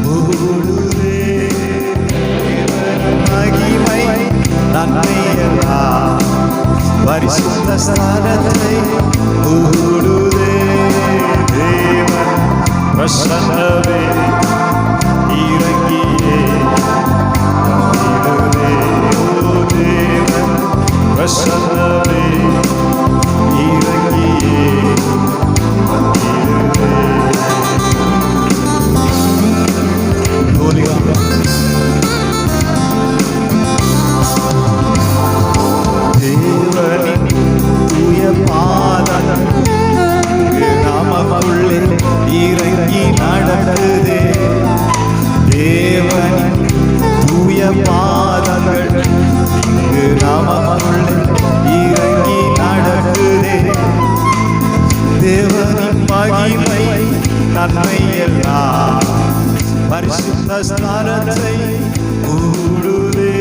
மூடுதே. மகிமை நன்மையெல்லாம் பரிசுத்த ஸ்தானத்தை மூடுதே. தேவன் பிரசன்னமே இறங்கியே வந்திடுதே. ஓ தேவன் பிரசன்னமே இறங்கியே வந்திடுதே. தேவனின் தூய பாதம் நமக்குள்ளே இறங்கி நடக்குதே. தேவனின் தூய பாதங்கள் இங்கு நமக்குள்ளே இறங்கி நடக்குதே. தேவனின் மகிமை நன்மையெல்லாம் பரிசுத்த ஸ்தானத்தை மூடுதே.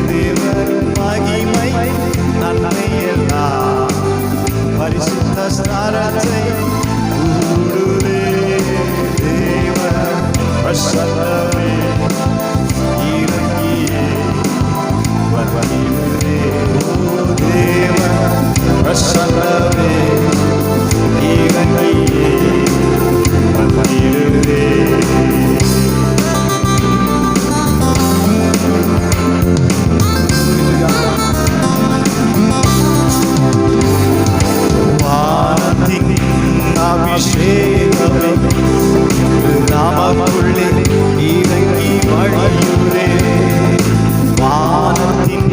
தேவனின் மகிமை நன்மையெல்லாம் பரிசுத்த ஸ்தானத்தை மூடுதே. தேவன் பிரசன்னமே இறங்கியே வந்திடுதே. ஓ தேவன் பிரசன்னமே இறங்கியே வந்திடுதே. வானத்தின் அபிஷேகமே நமக்குள்ளே இறங்கி வழியுதே. வானத்தின்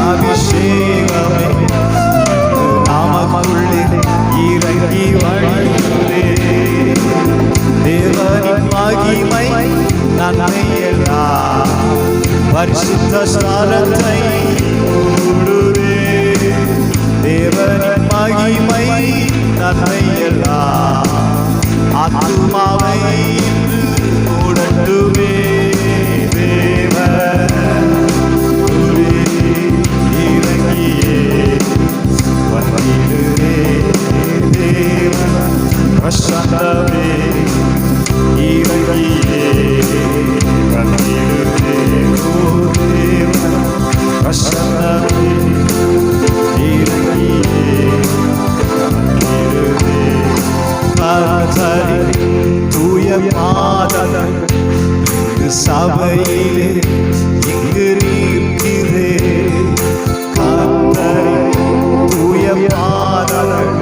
அபிஷேகமே நமக்குள்ளே இறங்கி வழியுதே. தேவனின் மகிமை நன்மையெல்லாம் பரிசுத்த ஸ்தானத்தை மூடுதே. தேவனின் மகிமை நன்மையெல்லாம் ஆத்துமாவை மூடட்டுமே. தேவன் இறங்கியே வந்திடுதே. தேவன் பிரசன்னமே இறங்கியே வந்திடுதே. ஓ தேவன் பிரசன்னமே இறங்கியே வந்திடுதே. தூய பாதம் சபையிலே இங்கு நீக்கிறே. கர்த்தரின் தூய பாதம்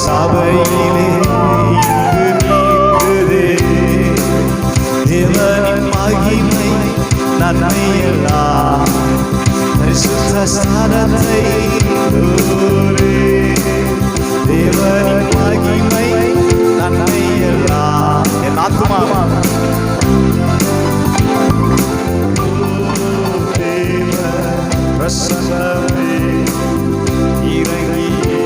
சபையிலே இங்கு நீக்குதே. தேவனின் மகிமை நன்மையெல்லாம் பரிசுத்த ஸ்தானத்தை மூடுதே. தேவனின் மகிமை நன்மையெல்லாம் என் ஆத்துமா பிரசன்னமே இறங்கியே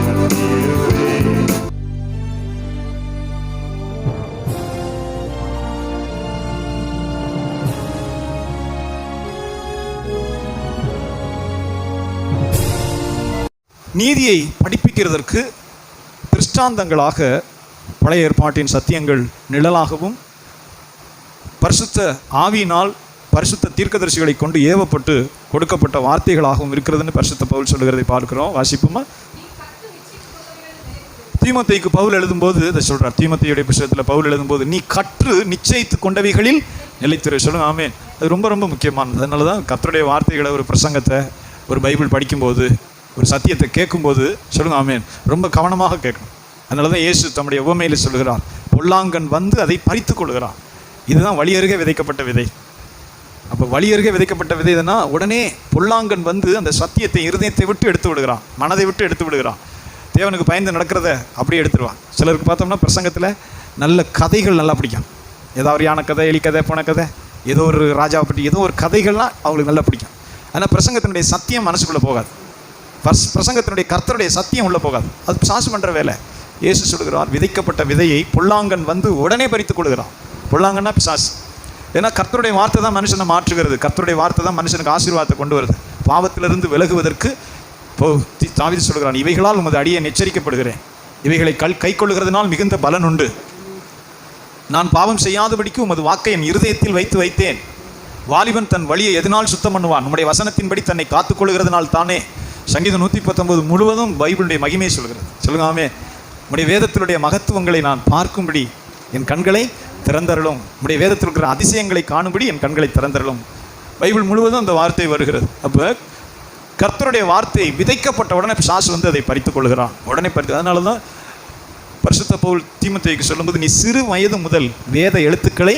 வந்திடுதே. நீதியை படிப்பிக்கிறதற்கு திருஷ்டாந்தங்களாக பழைய ஏற்பாட்டின் சத்தியங்கள் நிழலாகவும் பரிசுத்த ஆவியினால் பரிசுத்த தீர்க்கதரிசிகளை கொண்டு ஏவப்பட்டு கொடுக்கப்பட்ட வார்த்தைகளாகவும் இருக்கிறதுன்னு பரிசுத்த பவுல் சொல்லுகிறதை பார்க்கிறோம். வாசிப்புமா? தீமோத்தேயுக்கு பவுல் எழுதும்போது இதை சொல்றார். தீமோத்தேயுடைய புத்தகத்தில் பவுல் எழுதும்போது நீ கற்று நிச்சயித்து கொண்டவைகளில் நிலைத்திரு. சொல்லுங்க ஆமென். அது ரொம்ப ரொம்ப முக்கியமானது. அதனால தான் கர்த்தருடைய வார்த்தைகளை ஒரு பிரசங்கத்தை ஒரு பைபிள் படிக்கும்போது ஒரு சத்தியத்தை கேட்கும்போது சொல்லுங்க ஆமென் ரொம்ப கவனமாக கேட்கணும். அதனால தான் இயேசு தம்முடைய உவமையில் சொல்கிறார், பொல்லாங்கன் வந்து அதை பறித்து கொள்கிறான். இதுதான் வழியருகே விதைக்கப்பட்ட விதை. அப்போ வழியருகே விதைக்கப்பட்ட விதை எதுனா உடனே பொல்லாங்கன் வந்து அந்த சத்தியத்தை இருதயத்தை விட்டு எடுத்து விடுகிறான், மனதை விட்டு எடுத்து விடுகிறான். தேவனுக்கு பயந்து நடக்கிறத அப்படியே எடுத்துருவான். சிலருக்கு பார்த்தோம்னா பிரசங்கத்தில் நல்ல கதைகள் நல்லா பிடிக்கும். ஏதாவது யானை கதை, எலி கதை, பூனை கதை, ஏதோ ஒரு ராஜாவை பற்றி ஏதோ ஒரு கதைகள்லாம் அவங்களுக்கு நல்லா பிடிக்கும். ஆனால் பிரசங்கத்தினுடைய சத்தியம் மனசுக்குள்ளே போகாது. பிரசங்கத்தினுடைய கர்த்தருடைய சத்தியம் உள்ளே போகாது. அது பிசாசு பண்ணுற வேலை. இயேசு சொல்கிறார், விதைக்கப்பட்ட விதையை பொல்லாங்கன் வந்து உடனே பறித்து கொடுக்குறான். பொல்லாங்கன்னா பிசாசு. ஏன்னா கர்த்தருடைய வார்த்தை தான் மனுஷனை மாற்றுகிறது. கர்த்தருடைய வார்த்தை தான் மனுஷனுக்கு ஆசீர்வாதத்தை கொண்டு வருது. பாவத்திலிருந்து விலகுவதற்கு தாவீது சொல்கிறான், இவைகளால் உமது அடியேன் எச்சரிக்கப்படுகிறேன். இவைகளை கை கொள்ளுகிறதுனால் மிகுந்த பலன் உண்டு. நான் பாவம் செய்யாதபடிக்கு உமது வாக்கை என் இருதயத்தில் வைத்து வைத்தேன். வாலிபன் தன் வழியை எதனால் சுத்தம் பண்ணுவான்? நம்முடைய வசனத்தின்படி தன்னை காத்துக்கொள்கிறதுனால் தானே. சங்கீதம் 119 முழுவதும் பைபிளுடைய மகிமையை சொல்கிறது. சொல்லுங்காமே, நம்முடைய வேதத்தினுடைய மகத்துவங்களை நான் பார்க்கும்படி என் கண்களை திறந்தருளும். நம்முடைய வேதத்தில் இருக்கிற அதிசயங்களை காணும்படி என் கண்களை திறந்தருளும். பைபிள் முழுவதும் அந்த வார்த்தை வருகிறது. அப்போ கர்த்தருடைய வார்த்தை விதைக்கப்பட்ட உடனே பிசாசு வந்து அதை பறித்துக் கொள்கிறான். உடனே பறித்து. அதனால தான் பரிசுத்த பவுல் தீமோத்தேயுக்கு சொல்லும்போது, நீ சிறு வயது முதல் வேத எழுத்துக்களை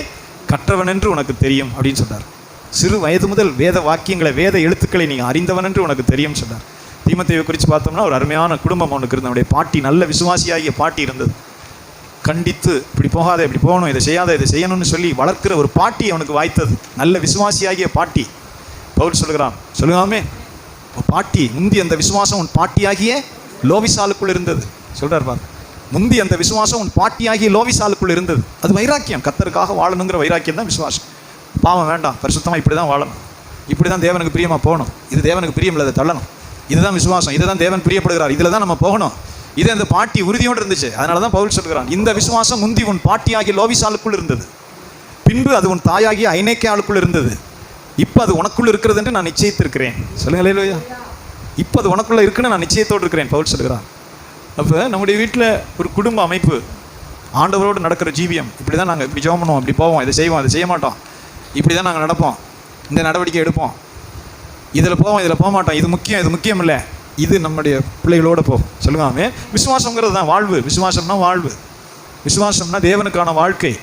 கற்றவன் என்று உனக்கு தெரியும் அப்படின்னு சொன்னார். சிறு வயது முதல் வேத வாக்கியங்களை, வேத எழுத்துக்களை நீங்கள் அறிந்தவன் என்று உனக்கு தெரியும் சொன்னார். தீமோத்தேயுவை குறித்து பார்த்தோம்னா ஒரு அருமையான குடும்பம் அவனுக்கு இருந்தது. அவனுடைய பாட்டி, நல்ல விசுவாசியாகிய பாட்டி இருந்தது. கண்டித்து இப்படி போகாத, இப்படி போகணும், இதை செய்யாத, இதை செய்யணும்னு சொல்லி வளர்க்கிற ஒரு பாட்டி அவனுக்கு வாய்த்தது. நல்ல விசுவாசியாகிய பாட்டி. பவுல் சொல்கிறான், சொல்லுகாமே, பாட்டி முந்தி அந்த விசுவாசம் உன் பாட்டியாகிய லோவிசாலுக்குள் இருந்தது சொல்றார் பாரு. முந்தி அந்த விசுவாசம் உன் பாட்டியாகிய லோவிசாலுக்குள் இருந்தது. அது வைராக்கியம், கர்த்தருக்காக வாழணுங்கிற வைராக்கியம் தான் விசுவாசம். பாவம் வேண்டாம், பரிசுத்தமாக இப்படி தான் வாழணும், இப்படி தான் தேவனுக்கு பிரியமாக போகணும், இது தேவனுக்கு பிரியம் இல்லை, அதை தள்ளணும், இதுதான் விசுவாசம், இதுதான் தேவன் பிரியப்படுகிறார், இதில் தான் நம்ம போகணும். இது அந்த பாட்டி உறுதியோடு இருந்துச்சு. அதனால தான் பவுல் சொல்கிறான், இந்த விசுவாசம் முந்தி உன் பாட்டியாகிய லோவிசாலுக்குள் இருந்தது, பின்பு அது உன் தாயாகிய ஐநேக்கியாளுக்குள் இருந்தது, இப்போ அது உனக்குள்ள இருக்கிறது என்று நான் நிச்சயித்திருக்கிறேன். சொல்லுங்களே இல்லையா? இப்போ அது உனக்குள்ள இருக்குன்னு நான் நிச்சயத்தோடு இருக்கிறேன் பவுல் சொல்கிறான். அப்போ நம்முடைய வீட்டில் ஒரு குடும்ப அமைப்பு, ஆண்டவரோடு நடக்கிற ஜீவியம், இப்படி தான் நாங்கள் இப்படி ஜெபம் பண்ணுவோம், இப்படி போவோம், இதை செய்வோம், அதை செய்ய மாட்டோம், இப்படி தான் நாங்கள் நடப்போம், இந்த நடவடிக்கை எடுப்போம், இதில் போவோம், இதில் போக மாட்டோம், இது முக்கியம், இது முக்கியம் இல்லை, இது நம்முடைய பிள்ளைகளோடு போகும். சொல்லுவாமே, விசுவாசங்கிறது தான் வாழ்வு. விசுவாசம்னா வாழ்வு, விசுவாசம்னா தேவனுக்கான வாழ்க்கை.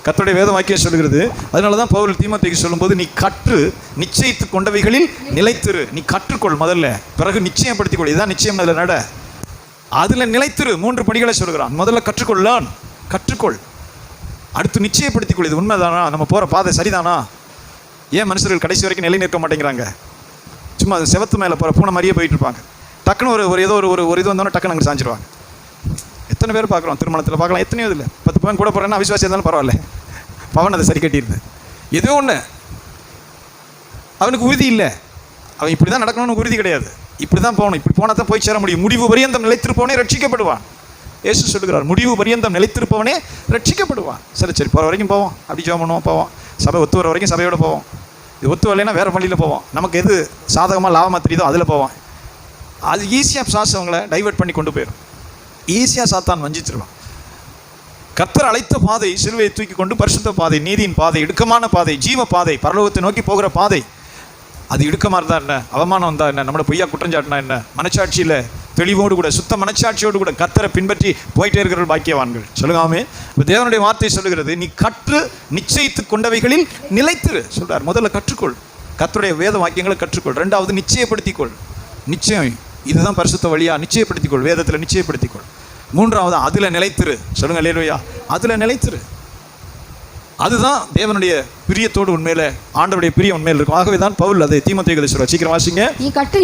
கர்த்தருடைய வேத வாக்கியம் சொல்கிறது. அதனால தான் பவுல் தீமோத்தேயுக்கு சொல்லும்போது, நீ கற்று நிச்சயித்து கொண்டவைகளில் நிலைத்திரு. நீ கற்றுக்கொள் முதல்ல, பிறகு நிச்சயப்படுத்திக்கொள். இதுதான் நிச்சயம், அதில் நட, அதில் நிலைத்திரு. 3 படிகளை சொல்கிறான். முதல்ல கற்றுக்கொள்ளான், கற்றுக்கொள். அடுத்து நிச்சயப்படுத்திக்கொள். இது உண்மைதானா, நம்ம போகிற பாதை சரிதானா? ஏன் மனுஷர்கள் கடைசி வரைக்கும் நிலை நிற்க மாட்டேங்கிறாங்க? சும்மா செவத்து மேலே போகிற பூனை மாதிரியே போயிட்டு இருப்பாங்க. டக்குன்னு ஒரு ஏதோ ஒரு இது வந்தோன்னா டக்குன்னு அங்கே சாஞ்சிடுவாங்க. எத்தனை பேர் பார்க்குறோம், திருமணத்தில் பார்க்கலாம், எத்தனையோ இல்லை. 10 பவன் கூட போகிறேன்னா அவிசுவாசி இருந்தாலும் பரவாயில்ல, பவன் அதை சரி கட்டிடுது. ஏதோ ஒன்று அவனுக்கு உறுதி இல்லை, அவன் இப்படி தான் நடக்கணும்னு உறுதி கிடையாது, இப்படி தான் போகணும், இப்படி போனால் தான் போய் சேர முடியும். முடிவு பரியந்தம் நிலைத்திருப்பவனே ரட்சிக்கப்படுவான். இயேசு சொல்லுகிறார், முடிவு பரியந்தம் நிலைத்திருப்பவனே ரட்சிக்கப்படுவான். சரி போகிற வரைக்கும் போவோம், அப்படி ஜெபம் பண்ணுவோம், போவோம், சபை ஒத்து வர வரைக்கும் சபையோடு போவோம், இது ஒத்து வரலைன்னா வேறு பள்ளியில் போவோம், நமக்கு எது சாதகமாக லாபமாக தெரியுதோ அதில் போவோம். அது ஈஸியாக சாஸ் அவங்கள டைவெர்ட் பண்ணி கொண்டு போயிடும், ஈஸியாக சாத்தான் வஞ்சிச்சிருவான். கர்த்தர் அழைத்த பாதை, சிலுவையை தூக்கி கொண்டு பரிசுத்த பாதை, நீதியின் பாதை, இடுக்கமான பாதை, ஜீவ பாதை, பரலோகத்தை நோக்கி போகிற பாதை. அது இடுக்கமாக இருந்தால் என்ன, அவமானம் வந்தால் என்ன, நம்மளை பொய்யா குற்றஞ்சாட்டினா என்ன, மனச்சாட்சியில் தெளிவோடு கூட, சுத்த மனச்சாட்சியோடு கூட கர்த்தரை பின்பற்றி போயிட்டே இருக்கிற பாக்கியவான்கள். சொல்லுங்காமே, இப்போ தேவனுடைய வார்த்தை சொல்லுகிறது, நீ கற்று நிச்சயித்து கொண்டவைகளில் நிலைத்திரு சொல்கிறார். முதல்ல கற்றுக்கொள், கர்த்தருடைய வேத வாக்கியங்களை கற்றுக்கொள். 2வது நிச்சயப்படுத்திக்கொள். நிச்சயம், இதுதான் பரிசுத்த வழியா, நிச்சயப்படுத்திக்கொள், வேதத்தில் நிச்சயப்படுத்திக்கொள். 3வது அதில் நிலைத்திரு. சொல்லுங்க அல்லேலூயா, அதில் நிலைத்திரு. அதுதான் தேவனுடைய பிரியத்தோடு உண்மையில, ஆண்டவருடைய பிரியம் உண்மையில் இருக்கும். ஆகவே தான் பவுல் அதை தீமோத்தேயுக்கு சொல்றார். சீக்கிரம் வாசிங்க. நீ கற்று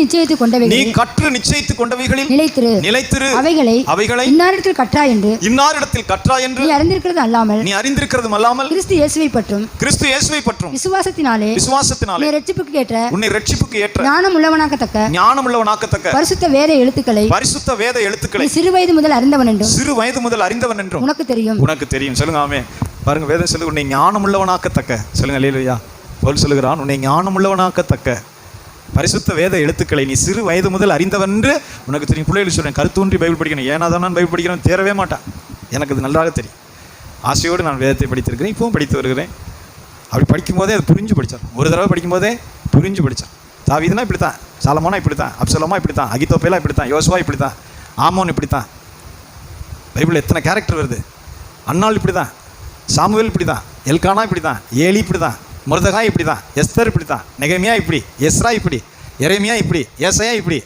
நிச்சயித்து கொண்டவைகளில் நிலைத்திரு, அவைகளை இன்னாரிடத்தில் கற்றாய் என்று நீ அறிந்திருக்கிறது அல்லாமல் கிறிஸ்து இயேசுவை பற்றும் விசுவாசத்தினாலே உன்னை ரட்சிப்புக்கு ஏற்ற ஞானம் உள்ளவனாக்கத்தக்க பரிசுத்த வேத எழுத்துக்களை சிறு வயது முதல் அறிந்தவன் என்றும் உனக்கு தெரியும். சொல்லுங்க ஆமென். பாருங்க, வேதம் சொல்லுது, உன்னை ஞானம் உள்ளவனாக்கத்தக்க. சொல்லுங்க அல்லேலூயா. பவுல் சொல்லுகிறான், உன்னை ஞானம் உள்ளவனாக்கத்தக்க பரிசுத்த வேத எழுத்துக்களை நீ சிறு வயது முதல் அறிந்தவன் என்று உனக்கு தெரியும். பிள்ளைகள் சொல்றேன், கருத்தூன்றி பைபிள் படிக்கணும். ஏன்னா தான் நான் பைபிள் படிக்கிறேன் தேரவே மாட்டான், எனக்கு அது நன்றாக தெரியும். ஆசையோடு நான் வேதத்தை படித்திருக்கிறேன், இப்பவும் படித்து வருகிறேன். அப்படி படிக்கும்போதே அது புரிஞ்சு படித்தான். ஒரு தடவை படிக்கும்போதே புரிஞ்சு படித்தான். தாவீதுனா இப்படி தான், சாலமோனா இப்படி தான், அப்சலோமா இப்படி தான், அகித்தோப்பேலா இப்படி தான், யோசுவா இப்படி தான், ஆமோன் இப்படி தான். பைபிள் எத்தனை கேரக்டர் வருது. அன்னாள் இப்படி தான், சாமுவேல் இப்படி தான், எல்கானா இப்படி தான், ஏலி இப்படி தான், மொர்தெகாய் இப்படி தான், எஸ்தர் இப்படி தான், நெகமியா இப்படி, எஸ்ரா இப்படி, எரேமியா இப்படி, ஏசாயா இப்படி.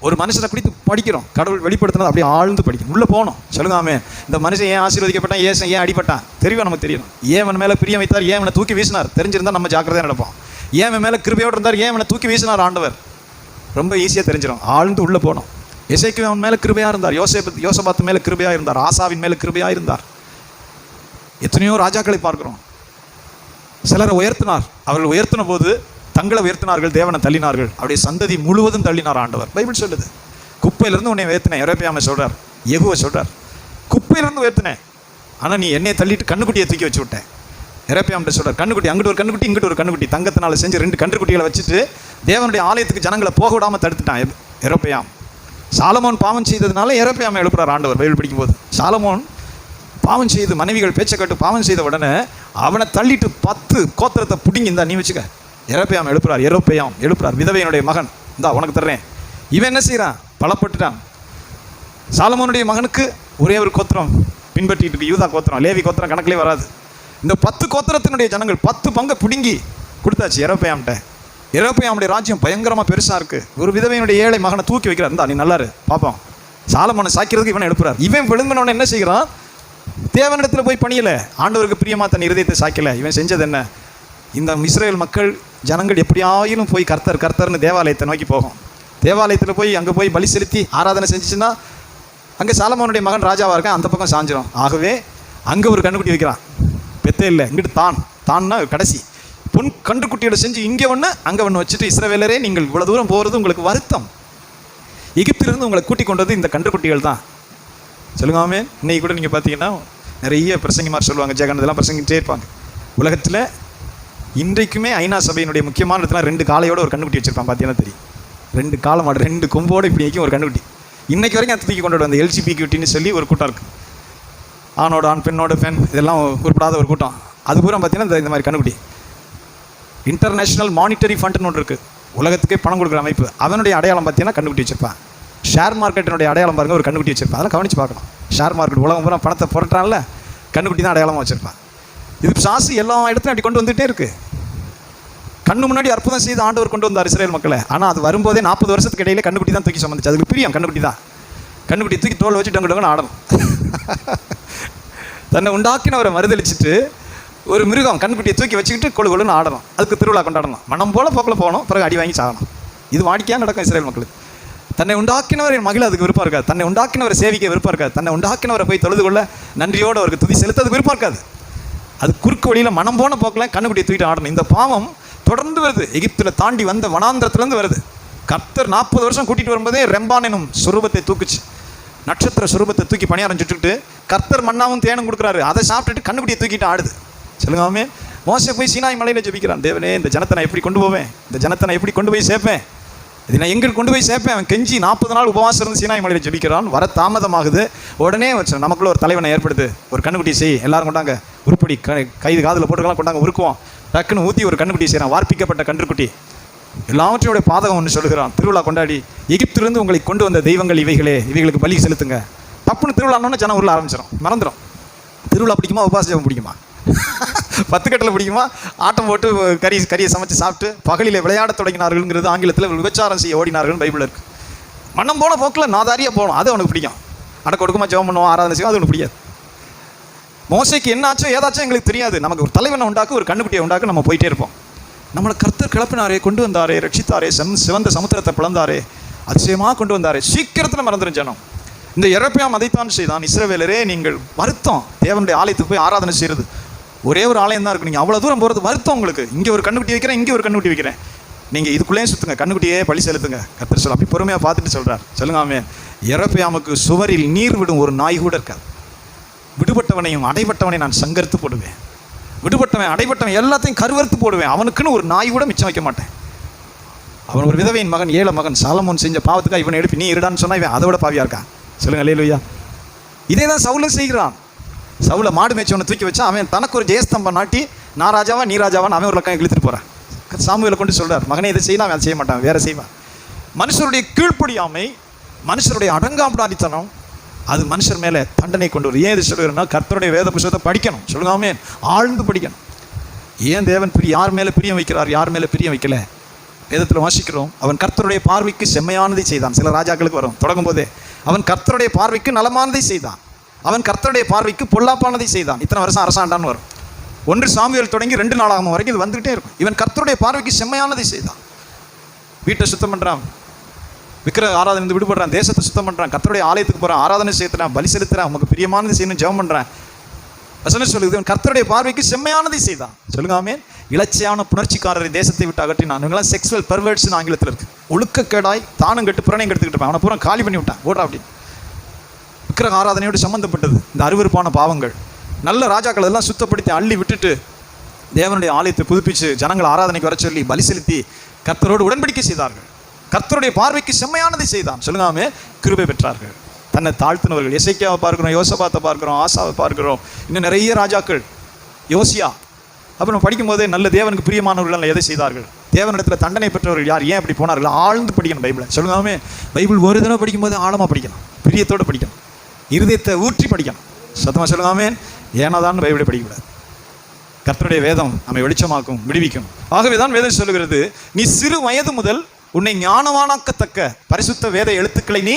ஒரு மனுஷனை குறித்து படிக்கிறோம், கடவுள் வெளிப்படுத்தினது அப்படியே ஆழ்ந்து படிக்கணும், உள்ளே போகணும். சொல்லுங்காமே, இந்த மனுஷன் ஏன் ஆசீர்வதிக்கப்பட்டான், ஏன் அடிப்பட்டான் தெரியும், நமக்கு தெரியணும். ஏன் அவன் மேலே பிரியம் வைத்தார், ஏன் அவனை தூக்கி வீசினார் தெரிஞ்சிருந்தால் நம்ம ஜாக்கிரதையாக நடப்போம். ஏன் அவன் மேலே கிருபையோடு இருந்தார், ஏன் அவனை தூக்கி வீசினார் ஆண்டவர், ரொம்ப ஈஸியாக தெரிஞ்சிடும். ஆழ்ந்து உள்ளே போகணும். எசேக்கியா அவன் மேலே கிருபையாக இருந்தார், யோசபாத்து மேலே கிருபையாக இருந்தார், ஆசாவின் மேலே கிருபையாக இருந்தார். எத்தனையோ ராஜாக்களை பார்க்கிறோம். சிலரை உயர்த்தினார், அவர்கள் உயர்த்தின போது தங்களை உயர்த்தினார்கள், தேவனை தள்ளினார்கள், அவருடைய சந்ததி முழுவதும் தள்ளினார் ஆண்டவர். பைபிள் சொல்லுது, குப்பையிலிருந்து உன்னை உயர்த்தினேன். எரேமியா சொல்றார், யெகூவா சொல்றார், குப்பையிலிருந்து உயர்த்தினேன். ஆனால் நீ என்னையை தள்ளிட்டு கண்ணுக்குட்டியை தூக்கி வச்சு விட்டேன். எரேப்பியாம்கிட்ட சொல்கிறார், கண்ணுக்குட்டி அங்கிட்டு ஒரு கண்ணுக்குட்டி இங்கிட்டு ஒரு கண்ணுக்குட்டி, தங்கத்தினால செஞ்சு 2 கன்றுக்குட்டிகளை வச்சுட்டு தேவனுடைய ஆலயத்துக்கு ஜனங்களை போக விடாமல் தடுத்துட்டான் எரேப்பியாம். சாலமோன் பாவம் செய்ததுனால எரேப்பியாமை எழுப்புறார் ஆண்டவர் பைபிள் படிக்கும்போது. சாலமோன் பாவம் செய்து மனைவிகள் பேச்சை கேட்டு பாவம் செய்த உடனே அவனை தள்ளிட்டு 10 கோத்திரத்தை பிடிங்கி இந்தா நீ வச்சுக்க. எரேப்பியாம் எழுப்புறார், விதவையினுடைய மகன், இந்தா உனக்கு தர்றேன். இவன் என்ன செய்கிறான்? பலப்பட்டுட்டான். சாலமோனுடைய மகனுக்கு ஒரே ஒரு கோத்திரம் பின்பற்றிட்டு இருக்கு, யூதா கோத்திரம். லேவி கோத்திரம் கணக்கிலே வராது. இந்த 10 கோத்திரத்தினுடைய ஜனங்கள் 10 பங்கை பிடுங்கி கொடுத்தாச்சு எரேப்பியாம்கிட்ட. எரேப்பியாமுடைய ராஜ்யம் பயங்கரமாக பெருசாக இருக்குது. ஒரு விதவையினுடைய ஏழை மகனை தூக்கி வைக்கிறார், இருந்தா நீ நல்லாரு பார்ப்போம். சாலமோனை சாய்க்கிறதுக்கு இவனை எழுப்புறார். இவன் விழுங்கினவனை என்ன செய்கிறான்? தேவனிடத்தில் போய் பணியலை, ஆண்டவருக்கு பிரியமாக தன் இருதயத்தை சாய்க்கலை. இவன் செஞ்சது என்ன? இந்த இஸ்ரேல் மக்கள் ஜனங்கள் எப்படியாயிலும் போய் கர்த்தர்னு தேவாலயத்தை நோக்கி போகும். தேவாலயத்தில் போய் அங்கே போய் பலி செலுத்தி ஆராதனை செஞ்சுச்சுன்னா அங்கே சாலமோனுடைய மகன் ராஜாவாக இருக்கான், அந்த பக்கம் சாஞ்சிரும். ஆகவே அங்கே ஒரு கண்ணுக்குட்டி வைக்கிறான். பெத்தே இல்லை, இங்கிட்டு தான்னா கடைசி பொன் கன்றுக்குட்டியோட செஞ்சு இங்கே ஒன்று அங்கே ஒன்று வச்சுட்டு, இஸ்ரவேலரே நீங்கள் இவ்வளோ தூரம் போகிறது உங்களுக்கு வருத்தம், எகிப்திலிருந்து உங்களை கூட்டிக் கொண்டது இந்த கன்றுக்குட்டிகள் தான். சொல்லுங்க ஆமென். இன்னைக்கு கூட நீங்கள் பார்த்தீங்கன்னா நிறைய பிரசங்கிமார் சொல்லுவாங்க, ஜெகன் இதெல்லாம் பிரசங்கிட்டே இருப்பாங்க. உலகத்தில் இன்றைக்குமே ஐநா சபையினுடைய முக்கியமான இடத்துல 2 காலையோட ஒரு கண்ணுக்குட்டி வச்சுருப்பான். பார்த்தீங்கன்னா தெரியும், 2 காலை மாடு 2 கொம்போடு இப்படி வைக்கும் ஒரு கண்ணுக்குட்டி. இன்றைக்கு வரைக்கும் அதை தூக்கி கொண்டு வந்து LGBTன்னு சொல்லி ஒரு கூட்டம் இருக்குது. ஆணோட ஆண் பெண்ணோட பெண் இதெல்லாம் உருப்படாத ஒரு கூட்டம். அது பூரா பார்த்தீங்கன்னா இந்த மாதிரி கண்ணுக்குட்டி. இன்டர்நேஷ்னல் மானிட்டரி ஃபண்டுன்னு ஒன்று இருக்குது, உலகத்துக்கே பணம் கொடுக்குற அமைப்பு. அவனுடைய அடையாளம் பார்த்தீங்கன்னா கண்ணுக்குட்டி வச்சுருப்பான். ஷேர் மார்க்கெட்டினுடைய அடையாளம் பாருங்கள், ஒரு கண்ணுக்குட்டி வச்சுருப்பான். அதெல்லாம் கவனித்து பார்க்கணும். ஷேர் மார்க்கெட் உலகம் பூரா பணத்தை புரட்டான்ல, கண்ணுக்குட்டி தான் அடையாளமாக வச்சுருப்பான். இது சாசு எல்லா இடத்துலையும் அப்படி கொண்டு வந்துகிட்டே இருக்குது. கண்ணு முன்னாடி அற்புதம் செய்து ஆண்டவர் கொண்டு வந்தார் இஸ்ரேல் மக்களை. ஆனால் அது வரும்போதே 40 வருஷத்துக்கு இடையில கண்ணுக்குட்டி தான் தூக்கி சுமந்துச்சு. அதுக்கு பிரியம் கண்ணுக்குட்டி தான். கண்ணுக்குட்டி தூக்கி தோல் வச்சு டங்குன்னு ஆடணும். தன்னை உண்டாக்கினவரை மறுதளிச்சுட்டு ஒரு மிருகம் கண்ணுக்குட்டியை தூக்கி வச்சுக்கிட்டு கொழுன்னு ஆடணும். அதுக்கு திருவிழா கொண்டாடணும். மனம் போல போக்கில் போகணும், பிறகு அடி வாங்கி சாகணும். இது வாடிக்கையாக நடக்கும் இஸ்ரேல் மக்களுக்கு. தன்னை உண்டாக்கினவரின் மகிழ் அதுக்கு விருப்பம் இருக்காது. தன்னை உண்டாக்கினவரை சேவிக்க விருப்பம் இருக்காது. தன்னை உண்டாக்கினவரை போய் தொழுது கொள்ள நன்றியோடு அவருக்கு துதி செலுத்ததுக்கு விருப்பம் இருக்காது. அது குறுக்கு வழியில் மனம் போன போக்கில் கண்ணுக்குட்டியை தூக்கிட்டு ஆடணும். இந்த பாவம் தொடர்ந்து வருது. எகிப்தில் தாண்டி வந்த வனாந்திரத்துலேருந்து வருது. கர்த்தர் 40 வருஷம் கூட்டிகிட்டு வரும்போதே ரெம்பான் எனும் சுரூபத்தை தூக்குச்சு, நட்சத்திர சுரூபத்தை தூக்கி பணியாரம் சுட்டுக்கிட்டு கர்த்தர் மண்ணாவும் தேனும் கொடுக்குறாரு. அதை சாப்பிட்டுட்டு கண்ணுக்குட்டியை தூக்கிட்டு ஆடுது. சொல்லுங்காமே. மோசே போய் சீனாய் மலையில் ஜெபிக்கிறான், தேவனே இந்த ஜனத்தை நான் எப்படி கொண்டு போவேன், இந்த ஜனத்தை நான் எப்படி கொண்டு போய் சேர்ப்பேன், இது நான் எங்களுக்கு கொண்டு போய் சேர்ப்பேன். அவன் கெஞ்சி 40 நாள் உபவாசம் இருந்து சீனாய் மலையில் ஜெபிக்கிறான். வர தாமதமாகுது. உடனே வச்சு நமக்குள்ள ஒரு தலைவனை ஏற்படுது, ஒரு கண்ணுக்குட்டி செய், எல்லாரும் கொண்டாங்க, உருப்படி கைது காதில் போட்டுக்கலாம் கொண்டாங்க, உருக்குவோம். டக்குன்னு ஊற்றி ஒரு கண்ணுக்குட்டி செய்கிறான், வார்ப்பிக்கப்பட்ட கன்றுக்குட்டி. எல்லாவற்றையோட பாதகம் ஒன்று சொல்லுகிறான். திருவிழா கொண்டாடி, எகிப்திலிருந்து உங்களை கொண்டு வந்த தெய்வங்கள் இவைகளே, இவைகளுக்கு பலி செலுத்துங்க. தப்புன்னு திருவிழான்னு ஜனம் உருள ஆரம்பிச்சிடும், மறந்துடும். திருவிழா பிடிக்குமா, உபாசம் பிடிக்குமா, 10 கட்டில் பிடிக்குமா, ஆட்டம் போட்டு கறியை சமைச்சு சாப்பிட்டு பகலில் விளையாட தொடங்கினார்கள்ங்கிறது ஆங்கிலத்தில் விபச்சாரம் செய்ய ஓடினார்கள் பைபிள் இருக்கு. மனம் போன போக்கில் நாதாரியாக போகணும், அது அவனுக்கு பிடிக்கும். அடக்க கொடுக்குமா ஜெபம் பண்ணுவோம், ஆராதனை செய்வோம், அது ஒன்று பிடிக்காது. மோசைக்கு என்னாச்சோ ஏதாச்சும் எங்களுக்கு தெரியாது. நமக்கு ஒரு தலைவனை உண்டாக்கு, ஒரு கண்ணுக்குட்டியை உண்டாக்கு, நம்ம போயிட்டே இருப்போம். நம்மளை கர்த்தர் கிளப்பினாரே, கொண்டு வந்தாரே, ரட்சித்தாரே, சிவந்த சமுத்திரத்தை பிளந்தாரே, அதிசயமாக கொண்டு வந்தாரே, சீக்கிரத்தில் மறந்துடும் ஜனம். இந்த எரேப்பியாம் அதைத்தான் செய்தான். இஸ்ரவேலரே நீங்கள் வருத்தம், தேவனுடைய ஆலயத்துக்கு போய் ஆராதனை செய்கிறது. ஒரே ஒரு ஆலயம் தான் இருக்குது, நீங்கள் அவ்வளோ தூரம் போகிறது வருத்தம் உங்களுக்கு. இங்கே ஒரு கண்ணுக்குட்டி வைக்கிறேன், இங்கே ஒரு கண்ணுக்குட்டி வைக்கிறேன், நீங்கள் இதுக்குள்ளேயே சுற்றுங்க, கண்ணுக்குட்டியே பழி செலுத்துங்க. கர்த்தர் சொல்ல அப்படி பொறுமையாக பார்த்துட்டு சொல்கிறார். சொல்லுங்காமே. எரேப்பியாமுக்கு சுவரில் நீர் விடும் ஒரு நாய் கூட இருக்காது. விடுபட்டவனையும் அடைபட்டவனை நான் சங்கரித்து போடுவேன். விடுபட்டவன் அடைபட்டவன் எல்லாத்தையும் கருவறுத்து போடுவேன். அவனுக்குன்னு ஒரு நாய் கூட மிச்சம் வைக்க மாட்டேன். அவன் ஒரு விதவையின் மகன், ஏழை மகன். சாலமோன் செஞ்ச பாவத்துக்காக இவனை எழுப்பி நீ இருடான்னு சொன்னால் இவன் அதை விட பாவியாக இருக்கான். சொல்லுங்க அல்லேலூயா. இதே தான் சவுலும் செய்கிறான். சவுலை மாடு மேய்ச்சவனை தூக்கி வச்சா அவன் தனக்கு ஒரு ஜெயஸ்தம்பம் நாட்டி நான் ராஜாவா நீ ராஜாவான்னு அவன் ஒரு லக்கம் இழுத்துட்டு போகிறான். சாமுவேலை கொண்டு சொல்கிறார், மகனே இதை செய்யலாம், அவன் செய்ய மாட்டான், வேற செய்வான். மனுஷருடைய கீழ்ப்படியாமை, மனுஷருடைய அடங்காப்படாதித்தனம், அது மனுஷர் மேலே தண்டனை கொண்டு வரும். ஏன் இது சொல்லுகிறேன்னா, கர்த்தருடைய வேத புத்தகத்தை படிக்கணும். சொல்லுங்காமே, ஆழ்ந்து படிக்கணும். ஏன் தேவன் யார் மேலே பிரியம் வைக்கிறார், யார் மேலே பிரியம் வைக்கல. வேதத்தில் வாசிக்கிறோம், அவன் கர்த்தருடைய பார்வைக்கு செம்மையானதை செய்தான். சில ராஜாக்களுக்கு வரும் தொடங்கும் போதே, அவன் கர்த்தருடைய பார்வைக்கு நலமானதை செய்தான், அவன் கர்த்தருடைய பார்வைக்கு பொல்லாப்பானதை செய்தான். இத்தனை வருஷம் அரசாண்டான்னு வரும். 1 சாமுவேல் தொடங்கி 2 நாளாகும் வரைக்கும் இது வந்துகிட்டே இருக்கும். இவன் கர்த்தருடைய பார்வைக்கு செம்மையானதை செய்தான். வீட்டை சுத்தம் பண்ணுறான், விக்கிர ஆராதனை விடுபடுறான், தேசத்தை சுத்தம் பண்ணுறான், கர்த்தருடைய ஆலயத்துக்கு போகிறான், ஆராதனை செய்யறான், பலி செலுத்துறான், உனக்கு பிரியமானதை செய்யணும் ஜெபம் பண்ணுறான். வசனம் சொல்லுது, இவன் கர்த்தருடைய பார்வைக்கு செம்மையானதை செய்தான். சொல்லுங்காமே. இலட்சியான புணர்ச்சிக்காரரை தேசத்தை விட்டு அகற்றினான். இவங்களாம் செக்ஸுவல் பெர்வர்ட்ஸ்னு ஆங்கிலத்தில் இருக்கு. ஒழுக்கக்கேடாய் தானும் கெட்டு புறனையும் கெடுத்துக்கிட்டு இருப்பான். அவனை பூரா காலி பண்ணி விட்டான், ஓடுறா அப்படின்னு. விக்கிரக ஆராதனையோடு சம்மந்தப்பட்டது இந்த அருவருப்பான பாவங்கள். நல்ல ராஜாக்கள் எல்லாம் சுத்தப்படுத்தி அள்ளி விட்டுட்டு தேவனுடைய ஆலயத்தை புதுப்பிச்சு ஜனங்கள் ஆராதனைக்கு வர சொல்லி பலி செலுத்தி கர்த்தரோடு உடன்படிக்கை செய்தார்கள். கர்த்தருடைய பார்வைக்கு செம்மையானதை செய்தான். சொல்லுங்காமே கிருபை பெற்றார்கள். தன்னை தாழ்த்தினவர்கள் எசேக்கியாவை பார்க்கிறோம், யோசபாத்தை பார்க்கிறோம், ஆசாவை பார்க்கிறோம், இன்னும் நிறைய ராஜாக்கள், யோசியா. அப்புறம் படிக்கும் போதே நல்ல தேவனுக்கு பிரியமானவர்கள் எதை செய்தார்கள்? தேவனிடத்தில் தண்டனை பெற்றவர்கள் யார்? ஏன் அப்படி போனார்கள்? ஆழ்ந்து படிக்கணும் பைபிளை. சொல்லுங்காமே பைபிள் ஒரு தடவை படிக்கும்போது ஆழமாக படிக்கணும், பிரியத்தோடு படிக்கணும், இருதயத்தை ஊற்றி படிக்கணும். சத்தமாக சொல்லுங்காமே ஏனாதான் பைபிளை படிக்கக்கூடாது. கர்த்தருடைய வேதம் நம்மை வெளிச்சமாக்கும், விடுவிக்கும். ஆகவே தான் வேதம் சொல்லுகிறது, நீ சிறு வயது முதல் உன்னை ஞானவானாக்கத்தக்க பரிசுத்த வேத எழுத்துக்களை நீ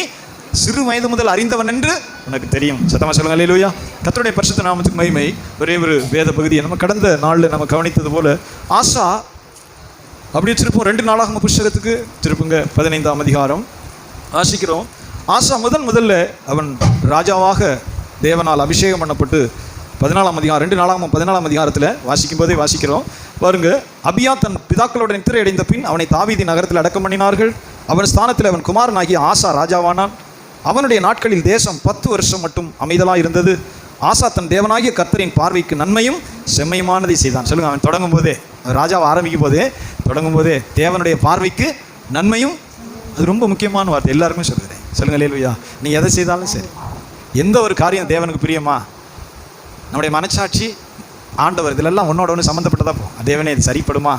சிறு வயது முதல் அறிந்தவன் என்று உனக்கு தெரியும். சத்தமா சொல்லுங்க அல்லேலூயா. கர்த்தருடைய பரிசுத்த நாமத்துக்கு மகிமை. ஒரே ஒரு வேத பகுதியை நம்ம கடந்த நாளில் நம்ம கவனித்தது போல ஆசா அப்படியே திருப்போம் 2 நாளாகம புஸ்தகத்துக்கு திருப்புங்க 15ஆம் அதிகாரம் வாசிக்கிறோம். ஆசா முதல்ல அவன் ராஜாவாக தேவனால் அபிஷேகம் பண்ணப்பட்டு 14ஆம் அதிகாரம் 2 நாளாகமம் 14ஆம் அதிகாரத்தில் வாசிக்கும் போதே வாசிக்கிறோம் பாருங்க. அபியா தன் பிதாக்களோட நித்திரை அடைந்த பின் அவனை தாவீதி நகரத்தில் அடக்கம் பண்ணினார்கள். அவன் ஸ்தானத்தில் அவன் குமாரனாகிய ஆசா ராஜாவானான். அவனுடைய நாட்களில் தேசம் 10 வருஷம் மட்டும் அமைதலாக இருந்தது. ஆசா தன் தேவனாகிய கர்த்தரின் பார்வைக்கு நன்மையும் செம்மையுமானதை செய்தான். சொல்லுங்க, அவன் தொடங்கும் போதே, ராஜாவை ஆரம்பிக்கும் போதே தொடங்கும் போதே தேவனுடைய பார்வைக்கு நன்மையும், அது ரொம்ப முக்கியமான வார்த்தை, எல்லாருக்குமே சொல்லுகிறேன். சொல்லுங்க அல்லேலூயா. நீ எதை செய்தாலும் சரி, எந்த ஒரு காரியம் தேவனுக்கு பிரியமா, நம்முடைய மனச்சாட்சி ஆண்டவர் இதிலெல்லாம் ஒன்னோட ஒன்று சம்மந்தப்பட்டதா போ. தேவனே இது சரிப்படுமா,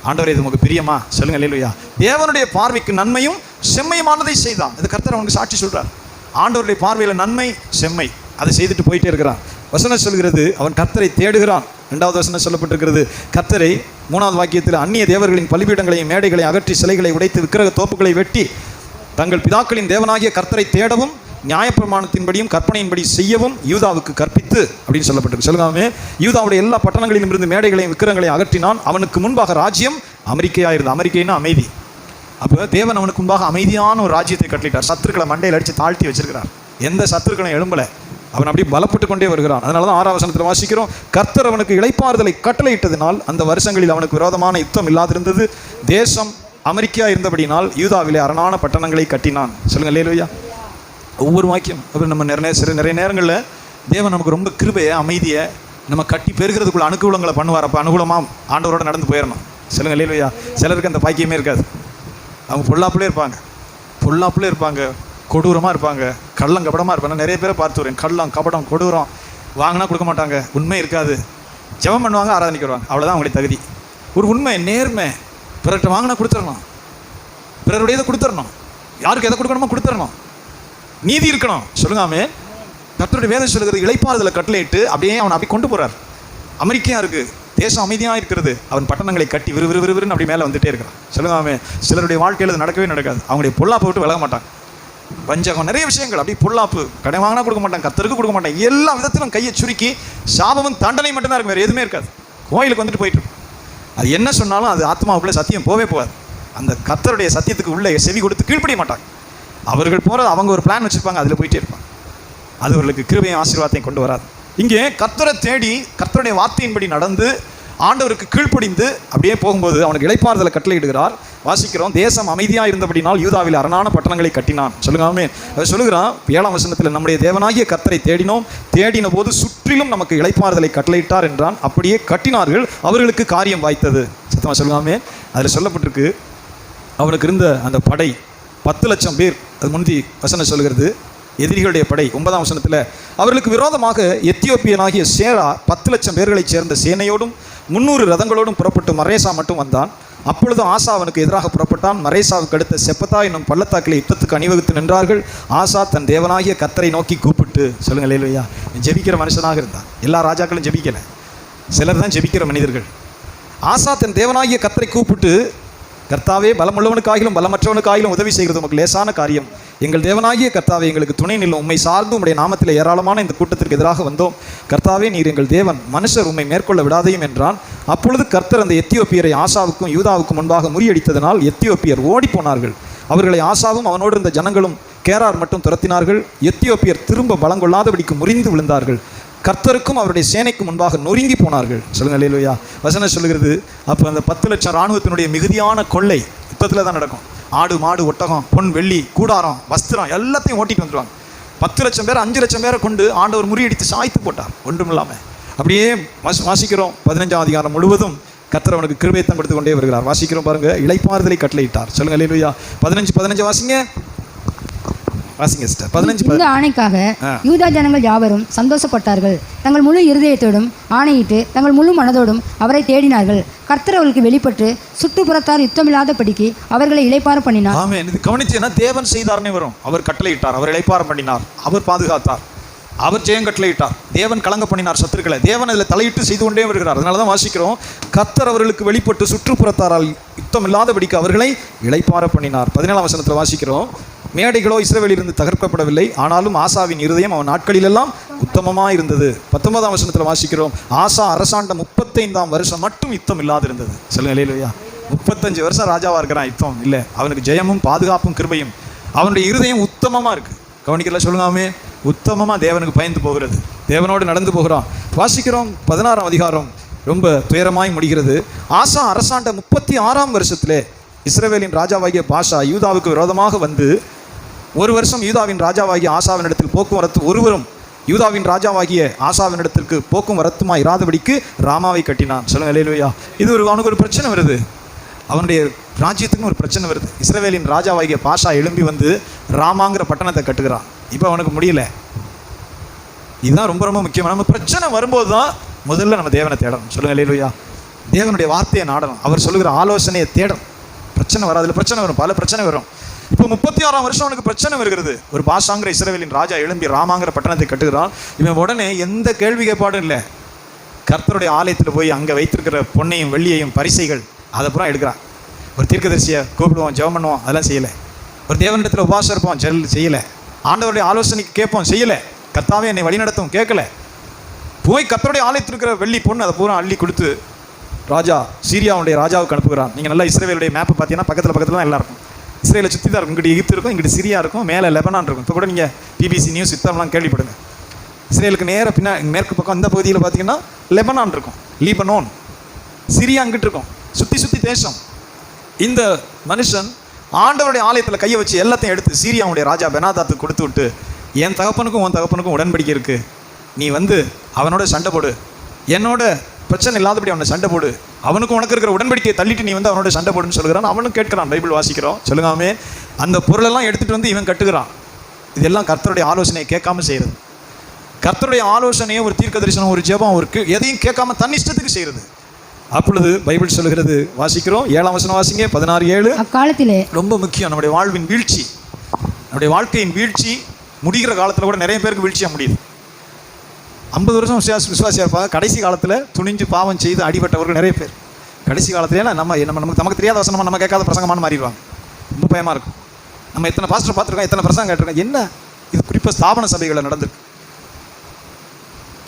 ஆண்டவர் இது உங்களுக்கு பிரியமா? சொல்லுங்க அல்லேலூயா. தேவனுடைய பார்வைக்கு நன்மையும் செம்மையுமானதை செய்தான். இது கர்த்தர் அவனுக்கு சாட்சி சொல்றார். ஆண்டவருடைய பார்வையில் நன்மை செம்மை, அதை செய்துட்டு போயிட்டே இருக்கிறான். வசனம் சொல்கிறது அவன் கர்த்தரை தேடுகிறான். 2வது வசனம் சொல்லப்பட்டிருக்கிறது, கர்த்தரை 3வது வாக்கியத்தில் அந்நிய தேவர்களின் பலிபீடங்களையும் மேடைகளை அகற்றி சிலைகளை உடைத்து விக்கிரக தோப்புகளை வெட்டி தங்கள் பிதாக்களின் தேவனாகிய கர்த்தரை தேடவும் நியாயப்பிரமாணத்தின்படியும் கற்பனையின்படி செய்யவும் யூதாவுக்கு கற்பித்து அப்படின்னு சொல்லப்பட்டிருக்கு. சொல்லுங்க, யூதாவுடைய எல்லா பட்டணங்களிலும் இருந்து மேடைகளையும் விக்கிரங்களையும் அகற்றினான். அவனுக்கு முன்பாக ராஜ்யம் அமெரிக்கையாக இருந்தது. அமெரிக்கைன்னா அமைதி. அப்போ தேவன் அவனுக்கு முன்பாக அமைதியான ஒரு ராஜ்யத்தை கட்டளிட்டார். சத்துருக்களை மண்டையில் அடித்து தாழ்த்தி வச்சிருக்கிறார். எந்த சத்துருக்களும் எழும்பலை. அவன் அப்படி பலப்பட்டு கொண்டே வருகிறான். அதனால தான் 6ஆம் வசனத்தில் வாசிக்கிறோம், கர்த்தர் அவனுக்கு இளைப்பாறுதலை கட்டளையிட்டதினால் அந்த வருஷங்களில் அவனுக்கு விரோதமான யுத்தம் இல்லாதிருந்தது. தேசம் அமெரிக்கையாக இருந்தபடினால் யூதாவிலே அரணான பட்டணங்களை கட்டினான். சொல்லுங்க அல்லேலூயா. ஒவ்வொரு வாக்கியம் அப்புறம் நம்ம நிறைய நேரங்களில் தேவன் நமக்கு ரொம்ப கிருபையை அமைதியை நம்ம கட்டி பெறுகிறதுக்குள்ள அனுகூலங்களை பண்ணுவார். அப்போ அனுகூலமாக ஆண்டவரோடு நடந்து போயிடணும். சொல்லுங்க அல்லேலூயா. சிலருக்கு அந்த பாக்கியமே இருக்காது. அவங்க பொல்லாப்புலே இருப்பாங்க, கொடூரமாக இருப்பாங்க, கள்ளம் கபடமாக இருப்பாங்க. நிறைய பேரை பார்த்து வரேன், கள்ளம் கபடம் கொடூரம், வாங்கினா கொடுக்க மாட்டாங்க, உண்மை இருக்காது, ஜெபம் பண்ணுவாங்க, ஆராதனைக்கு வருவாங்க, அவ்வளோதான் அவங்களுடைய தகுதி. ஒரு உண்மை நேர்மை, பிறர்கிட்ட வாங்கினா கொடுத்துடணும், பிறருடையதை கொடுத்துடணும், யாருக்கு எதை கொடுக்கணுமோ கொடுத்துடணும், நீதி இருக்கணும். சொல்லுங்காமே கர்த்தருடைய வேதம் சொல்லுகிறது இளைப்பாறுதலை கட்டளையிட்டு அப்படியே அவன் அப்படி கொண்டு போகிறார். அமெரிக்கையாக இருக்குது, தேசம் அமைதியாக இருக்கிறது, அவன் பட்டணங்களை கட்டி விறுவிறுன்னு அப்படி மேலே வந்துட்டே இருக்கிறான். சொல்லுங்காமே சிலருடைய வாழ்க்கையில் அது நடக்கவே நடக்காது. அவங்களுடைய பொல்லாப்பை விட்டு விலக மாட்டாங்க. வஞ்சகம், நிறைய விஷயங்கள் அப்படி பொல்லாப்பு, கடை வாங்கினா கொடுக்க மாட்டாங்க, கர்த்தருக்கு கொடுக்க மாட்டாங்க, எல்லா விதத்திலும் கையை சுருக்கி சாபமும் தண்டனை மட்டும்தான் இருக்கும், வேறு எதுவுமே இருக்காது. கோயிலுக்கு வந்துட்டு போயிட்டு அது என்ன சொன்னாலும் அது ஆத்மாவுக்குள்ளே சத்தியம் போகாது. அந்த கர்த்தருடைய சத்தியத்துக்கு உள்ளே செவி கொடுத்து கீழ்ப்படிய மாட்டாங்க. அவர்கள் போகிறது அவங்க ஒரு பிளான் வச்சுருப்பாங்க, அதில் போயிட்டே இருப்பாங்க. அது அவர்களுக்கு கிருபையும் ஆசீர்வாதத்தையும் கொண்டு வராது. இங்கே கர்த்தரை தேடி கர்த்தருடைய வார்த்தையின்படி நடந்து ஆண்டவருக்கு கீழ்ப்படிந்து அப்படியே போகும்போது அவனுக்கு இளைப்பாறுதலை கட்டளையிடுகிறார். வாசிக்கிறோம், தேசம் அமைதியாக இருந்தபடினால் யூதாவில் அரணான பட்டணங்களை கட்டினான். சொல்லுங்காமே சொல்லுகிறான் 7ஆம் வசனத்தில், நம்முடைய தேவனாகிய கர்த்தரை தேடின போது சுற்றிலும் நமக்கு இளைப்பாறுதலை கட்டளையிட்டார் என்றான். அப்படியே கட்டினார்கள், அவர்களுக்கு காரியம் வாய்த்தது. சத்தமாக சொல்லுங்காமே. அதில் சொல்லப்பட்டிருக்கு அவனுக்கு இருந்த அந்த படை 10 லட்சம் பேர். அது முந்தி வசனம் சொல்லுகிறது எதிரிகளுடைய படை. 9ஆம் வசனத்தில், அவர்களுக்கு விரோதமாக எத்தியோப்பியனாகிய சேரா 10 லட்சம் பேர்களைச் சேர்ந்த சேனையோடும் 300 ரதங்களோடும் புறப்பட்டு மரேசா மட்டும் வந்தான். அப்பொழுதும் ஆசா அவனுக்கு எதிராக புறப்பட்டான். மரேசாவுக்கு அடுத்த செப்பத்தா என்னும் பள்ளத்தாக்கில் யுத்தத்துக்கு அணிவகுத்து நின்றார்கள். ஆசா தன் தேவனாகிய கர்த்தரை நோக்கி கூப்பிட்டு, சொல்லுங்க அல்லேலூயா, ஜெபிக்கிற மனுஷனாக இருந்தான். எல்லா ராஜாக்களும் ஜெபிக்கலை, சிலர் தான் ஜெபிக்கிற மனிதர்கள். ஆசா தன் தேவனாகிய கர்த்தரை கூப்பிட்டு, கர்த்தாவே, பலமுள்ளவனுக்காகிலும் பலமற்றவனுக்காகிலும் உதவி செய்கிறது உமக்கு லேசான காரியம். எங்கள் தேவனாகிய கர்த்தாவே, எங்களுக்கு துணை நில்லும். உம்மை சார்ந்து உம்முடைய நாமத்தில் ஏராளமான இந்த கூட்டத்திற்கு எதிராக வந்தோம். கர்த்தாவே, நீர் எங்கள் தேவன், மனுஷர் உம்மை மேற்கொள்ள விடாதையும் என்றான். அப்பொழுது கர்த்தர் அந்த எத்தியோப்பியரை ஆசாவுக்கும் யூதாவுக்கும் முன்பாக முறியடித்ததனால் எத்தியோப்பியர் ஓடி போனார்கள். அவர்களை ஆசாவும் அவனோடு இருந்த ஜனங்களும் கேரார் மட்டும் துரத்தினார்கள். எத்தியோப்பியர் திரும்ப பலங்கொள்ளாதபடிக்கு முறிந்து விழுந்தார்கள். கர்த்தருக்கும் அவருடைய சேனைக்கு முன்பாக நொறுங்கி போனார்கள். சொல்லுங்க அல்லேலூயா. வசனம் சொல்லுகிறது, அப்போ அந்த 10 லட்சம் இராணுவத்தினுடைய மிகுதியான கொள்ளை யுத்தத்தில் தான் நடக்கும். ஆடு மாடு ஒட்டகம் பொன் வெள்ளி கூடாரம் வஸ்திரம் எல்லாத்தையும் ஓட்டிட்டு வந்துடுவாங்க. 10 லட்சம் பேர் 5 லட்சம் பேரை கொண்டு ஆண்டவர் முறியடித்து சாய்த்து போட்டார் ஒன்றும் இல்லாமல். அப்படியே வாசிக்கிறோம் 15ஆம் அதிகாரம் முழுவதும் கர்த்தர் அவனுக்கு கிருபையைத்தான் கொடுத்து கொண்டே வருகிறார். வாசிக்கிறோம் பாருங்க, இளைப்பாறுதலை கட்டளையிட்டார். சொல்லுங்க அல்லேலூயா. 15 வாசிங்க சிஸ்டர். 15 இந்த ஆணைக்காக யூதா ஜனங்கள் யாவரும் சந்தோஷப்பட்டார்கள். தங்கள் முழு இருதயத்தோடும் ஆணையிட்டு தங்கள் முழு மனதோடும் அவரை தேடினார்கள். கர்த்தர் அவர்களுக்கு வெளிப்பட்டு சுற்றுப்புறத்தார் யுத்தமில்லாதபடிக்கு அவர்களை இளைப்பாற பண்ணினார். ஆமென். இது கவனிச்சேன்னா தேவன் செய்தார்னே வரும். அவர் கட்டளையிட்டார், அவர் இளைப்பாற பண்ணினார், அவர் பாதுகாத்தார், அவர் ஜெயம் கட்டளையிட்டார், தேவன் கலங்க பண்ணினார் சத்துருக்களை. தேவன் அதில் தலையிட்டு செய்து கொண்டே வருகிறார். அதனால தான் வாசிக்கிறோம், கர்த்தர் அவர்களுக்கு வெளிப்பட்டு சுற்றுப்புறத்தாரால் யுத்தம் இல்லாதபடிக்கு அவர்களை இளைப்பாற பண்ணினார். 17ஆம் வசனத்தில் வாசிக்கிறோம், மேடைகளோ இஸ்ரவேலிலிருந்து தகர்க்கப்படவில்லை, ஆனாலும் ஆசாவின் இருதயம் அவன் நாட்களிலெல்லாம் உத்தமமாக இருந்தது. 19ஆம் வசனத்தில் வாசிக்கிறோம், ஆசா அரசாண்ட 35ஆம் வருஷம் மட்டும் யுத்தம் இல்லாது இருந்தது. சொல்லுங்க அல்லேலூயா. 35 வருஷம் ராஜாவாக இருக்கிறான், யுத்தம் இல்லை. அவனுக்கு ஜெயமும் பாதுகாப்பும் கிருபையும். அவனுடைய இருதயம் உத்தமமாக இருக்குது. கவனிக்கல, சொல்லுங்காமே, உத்தமமாக தேவனுக்கு பயந்து போகிறது, தேவனோடு நடந்து போகிறான். வாசிக்கிறோம் 16ஆம் அதிகாரம் ரொம்ப துயரமாய் முடிகிறது. ஆசா அரசாண்ட 36ஆம் வருஷத்திலே இஸ்ரவேலின் ராஜாவாகிய பாஷா யூதாவுக்கு விரோதமாக வந்து 1 வருஷம் யூதாவின் ராஜாவாகிய ஆசாவினிடத்தில் போக்குவரத்து ஒருவரும் யூதாவின் ராஜாவாகிய ஆசாவினிடத்திற்கு போக்குவரத்துமா இராதபடிக்கு ராமாவை கட்டினான். சொல்லுங்க அல்லேலூயா. இது அவனுக்கு ஒரு பிரச்சனை வருது, அவனுடைய ராஜ்யத்துக்கும் ஒரு பிரச்சனை வருது. இஸ்ரவேலின் ராஜாவாகிய பாஷா எழும்பி வந்து ராமாங்கிற பட்டணத்தை கட்டுகிறான். இப்போ அவனுக்கு முடியல. இதுதான் ரொம்ப ரொம்ப முக்கியமான. நம்ம பிரச்சனை வரும்போது தான் முதல்ல நம்ம தேவனை தேடணும். சொல்லுங்க அல்லேலூயா. தேவனுடைய வார்த்தையை நாடணும், அவர் சொல்லுகிற ஆலோசனையை தேடணும். பிரச்சனை வராதுல, பிரச்சனை வரும், பல பிரச்சனை வரும். இப்போ 36ஆம் வருஷம் அவனுக்கு பிரச்சனை வருகிறது. ஒரு பாஷாங்கிற இஸ்ரவேலின் ராஜா எழும்பி ராமாங்கிற பட்டணத்தை கட்டுகிறான். இவன் உடனே எந்த கேள்வி கேட்பாடும் இல்லை, கர்த்தருடைய ஆலயத்தில் போய் அங்கே வைத்திருக்கிற பொன்னையும் வெள்ளியையும் பரிசைகள் அதை பூரா எடுக்கிறான். ஒரு தீர்க்கதரிசியை கூப்பிடுவோம், ஜெபம் பண்ணுவோம், அதெல்லாம் செய்யலை. ஒரு தேவனிடத்தில் உபாசம் இருப்போம், செய்யலை. ஆண்டவருடைய ஆலோசனைக்கு கேட்போம், செய்யலை. கர்த்தாவே என்னை வழிநடத்தும், கேட்கல. போய் கர்த்தருடைய ஆலயத்தில் இருக்கிற வெள்ளி பொண்ணு அதை பூரா அள்ளி கொடுத்து ராஜா சீரியாவுடைய ராஜாவுக்கு அனுப்புகிறான். நீங்கள் நல்லா இஸ்ரேலுடைய மேப்பு பார்த்தீங்கன்னா பக்கத்தில் தான் எல்லாம் இருக்கும். இஸ்ரேலை சுற்றி தான் இருக்கும். இங்கிட்டு எகிப்து இருக்கும், இங்கிட்டு சிரியா இருக்கும், மேலே லெபனான் இருக்கும். இப்போ கூட நீங்கள் பிபிசி நியூஸ் இத்தம்லாம் கேள்விப்படுங்க. இஸ்ரேலுக்கு நேராக மேற்கு பக்கம் இந்த பகுதியில் பார்த்தீங்கன்னா லெபனான் இருக்கும், லீபனோன், சிரியா அங்கிட்டு இருக்கும், சுற்றி தேசம். இந்த மனுஷன் ஆண்டவருடைய ஆலயத்தில் கையை வச்சு எல்லாத்தையும் எடுத்து சீரியாவுடைய ராஜா பெனாதாத்துக்கு கொடுத்து விட்டு, என் தகப்பனுக்கும் உன் தகப்பனுக்கும் உடன்படிக்கை இருக்குது, நீ வந்து அவனோட சண்டை போடு, என்னோட பிரச்சனை இல்லாதபடி அவனை சண்டை போடு, அவனுக்கும் உனக்கு இருக்கிற உடன்படிக்கையை தள்ளிட்டு நீ வந்து அவனோட சண்டை போடுன்னு சொல்கிறான். அவனும் கேட்கிறான். பைபிள் வாசிக்கிறோம். சொல்லுங்காமே, அந்த பொருளெல்லாம் எடுத்துகிட்டு வந்து இவன் கட்டுகிறான். இதெல்லாம் கர்த்தருடைய ஆலோசனையை கேட்காம செய்கிறது. கர்த்தருடைய ஆலோசனையை ஒரு தீர்க்கதரிசனம், ஒரு ஜெபம், ஒரு எதையும் கேட்காம தன் இஷ்டத்துக்கு செய்கிறது. அப்பொழுது பைபிள் சொல்லுகிறது, வாசிக்கிறோம் 7ஆம் வசனம் வாசிங்க. 16:7. அக்காலத்திலே ரொம்ப முக்கியம், நம்முடைய வாழ்வின் வீழ்ச்சி, நம்முடைய வாழ்க்கையின் வீழ்ச்சி முடிகிற காலத்தில் கூட நிறைய பேருக்கு வீழ்ச்சியாக முடியுது. 50 வருஷம் விசுவாசியாக இருப்பாங்க, கடைசி காலத்தில் துணிஞ்சு பாவம் செய்து அடிபட்டவர்கள் நிறைய பேர். கடைசி காலத்துல நமக்கு தெரியாத வசனமாக, நம்ம கேட்காத பிரசங்கமான மாறிடுவாங்க. ரொம்ப பயமாக இருக்கும். நம்ம எத்தனை பாஸ்டர் பார்த்துருக்கோம், எத்தனை பிரசங்கம் கேட்டிருக்கோம், என்ன இது குறிப்பாக ஸ்தாபன சபைகளில் நடந்திருக்கு.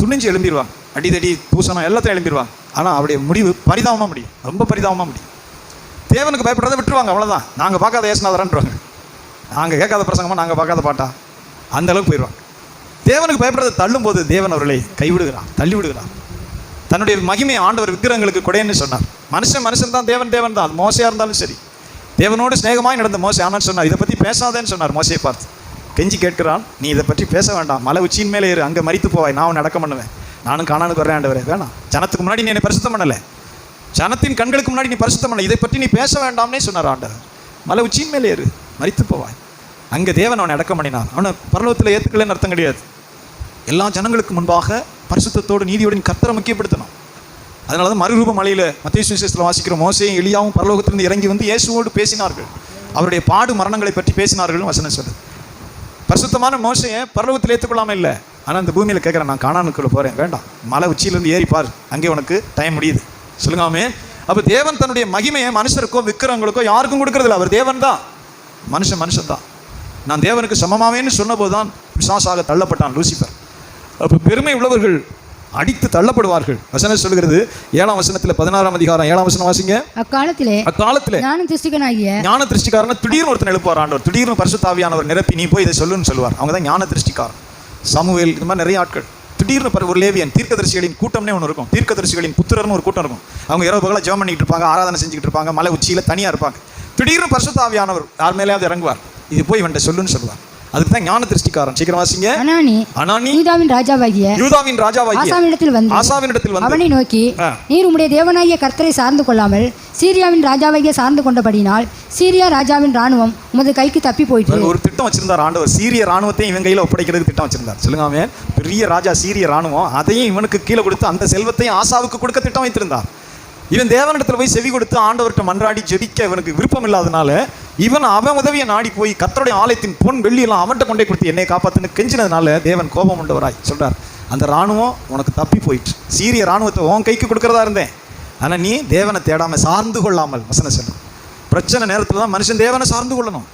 துணிஞ்சு எழும்பிடுவாங்க, அடிதடி பூசணம் எல்லாத்தையும் எழும்பிடுவாங்க. ஆனால் அவருடைய முடிவு பரிதாபமாக முடியும், ரொம்ப பரிதாபமாக முடியும். தேவனுக்கு பயப்படுறதை விட்டுருவாங்க, அவ்வளோதான். நாங்கள் பார்க்காத ஏசுனாதரான்றாங்க, நாங்கள் கேட்காத பிரசங்கமாக, நாங்கள் பார்க்காத பாட்டா, அந்த அளவுக்கு போயிடுவாங்க. தேவனுக்கு பயப்படுறதை தள்ளும்போது தேவன் அவர்களை கைவிடுகிறார், தள்ளி விடுகிறார். தன்னுடைய மகிமை ஆண்டவர் விக்கிரகங்களுக்கு கொடைன்னு சொன்னார். மனுஷன் தான், தேவன் தான். அது மோசையாக இருந்தாலும் சரி, தேவனோடு ஸ்நேகமாய் நடந்த மோசை. ஆனால் சொன்னார், இதை பற்றி பேசாதேன்னு சொன்னார். மோசையை பார்த்து கெஞ்சி கேட்கிறான், நீ இதை பற்றி பேச வேண்டாம், மலை உச்சியின் மேலே ஏறு, அங்கே மரித்து போவாய், நான் அடக்கம் பண்ணுவேன், நானும் காணானுக்கு வரேன் ஆண்டவரே. வேணாம், ஜனத்துக்கு முன்னாடி நீ என்னை பரிசுத்தம் பண்ணலை, ஜனத்தின் கண்களுக்கு முன்னாடி நீ பரிசுத்தம் பண்ணலை, இதை பற்றி நீ பேச வேண்டாம்னே சொன்னார் ஆண்டவர். மலை உச்சியின் மேலே ஏறு, மரித்து போவாய். அங்கே தேவன் அவனை அடக்கம் பண்ணினான். அவனை பரலோகத்தில் ஏற்றுக்கலன்னு அர்த்தம் கிடையாது. எல்லா ஜனங்களுக்கு முன்பாக பரிசுத்தத்தோடு நீதியோடு கர்த்தரை முக்கியப்படுத்தணும். அதனால தான் மறுரூப மலையில் மத்தேயு சுவிசேஷத்தில் வாசிக்கிற மோசேயும் எலியாவும் பரலோகத்திலிருந்து இறங்கி வந்து இயேசுவோடு பேசினார்கள், அவருடைய பாடு மரணங்களை பற்றி பேசினார்கள் வசனம் சொல்லுது. பரிசுத்தமான மோசையை பரலோகத்தில் ஏற்றுக்கொள்ளாமல் இல்லை, ஆனால் இந்த பூமியில் கேட்குறேன், நான் கானானுக்குள்ளே போகிறேன், வேண்டாம், மலை உச்சியிலேருந்து ஏறிப்பார், அங்கே உனக்கு டைம் முடியுது. சொல்லுங்காமே. அப்போ தேவன் தன்னுடைய மகிமையை மனுஷருக்கோ விக்கிரங்களுக்கோ யாருக்கும் கொடுக்கறதில்ல. அவர் தேவன் தான், மனுஷன் தான். நான் தேவனுக்கு சமமாவேன்னு சொன்னபோது தான் பிசாசாக தள்ளப்பட்டான் லூசிபர். அப்போ பெருமை உள்ளவர்கள் அடித்து தள்ளப்படுவார்கள். வசனம் சொல்லுகிறது 7ஆம் வசனத்தில் 16ஆம் அதிகாரம் 7ஆம் வசனம் வாசிங்க. அக்காலத்திலே ஞான திருஷ்டிக்காரன் திடீர்னு ஒருத்தன் எழுப்புவார் ஆண்டவர். திடீர்னு பரிசுத்த ஆவியானவர் நிரப்பி நீ போய் இதை சொல்லுன்னு சொல்லுவார். அவங்க தான் ஞான திருஷ்டிக்காரன். சமூவேல், இந்த மாதிரி நிறைய ஆட்கள். திடீர்னு ஒரு லேவியன், தீர்க்கதரிசிகளின் கூட்டம்னே ஒன்று இருக்கும், தீர்க்கதரிசிகளின் புத்திரர்னு ஒரு கூட்டம் இருக்கும். அவங்க இரவு பகலாக ஜெபம் பண்ணிக்கிட்டு இருப்பாங்க, ஆராதனை செஞ்சுக்கிட்டு இருப்பாங்க, மலை உச்சியில் தனியாக இருப்பாங்க. திடீர்னு பரிசுத்த ஆவியானவர் யார் மேலேயாவது இறங்குவார், இது போய் இவன்ட்ட சொல்லுன்னு சொல்லுவார். அதுக்கு தான் ஞான திருஷ்டிக்காரன். சீக்கிரம் வாசிங்க. அனானி யூதாவின் ராஜாவாகிய ஆசாவினிடத்தில் வந்து அவனை நோக்கி, நீர் உம்முடைய தேவனாகிய கர்த்தரை சார்ந்து கொள்ளாமல் சீரியாவின் ராஜாவாகிய சார்ந்து கொண்டபடினால் சீரியா ராஜாவின் ராணுவம் உமது கைக்கு தப்பி போயிட்டு. ஒரு திட்டம் வச்சிருந்தார் ஆண்டவர். சீரிய ராணுவத்தை இவன் கையில ஒப்படைக்கிறதுக்கு திட்டம் வச்சிருந்தார். சொல்லுங்க ஆமென். பெரிய ராஜா சீரிய ராணுவம், அதையும் இவனுக்கு கீழே கொடுத்து அந்த செல்வத்தையும் ஆசாவுக்கு கொடுக்க திட்டம் வைத்திருந்தார். இவன் தேவனிடத்தில் போய் செவி கொடுத்து ஆண்டவர்கிட்ட மன்றாடி ஜெபிக்க இவனுக்கு விருப்பம் இல்லாதனால அவன் உதவியை நாடி போய் கர்த்தருடைய ஆலயத்தின் பொன் வெள்ளியெல்லாம் அவன்கிட்ட கொண்டே கொடுத்து என்னை காப்பாத்துன்னு கெஞ்சினதுனால தேவன் கோபம் உண்டவராய் சொல்றார், அந்த ராணுவம் உனக்கு தப்பி போயிட்டு. சீரிய ராணுவத்தை உன் கைக்கு கொடுக்கறதா இருந்தேன், ஆனால் நீ தேவனை தேடாமல் சார்ந்து கொள்ளாமல். வசனம் சொல்லும். பிரச்சனை நேரத்தில் தான் மனுஷன் தேவனை சார்ந்து கொள்ளணும்.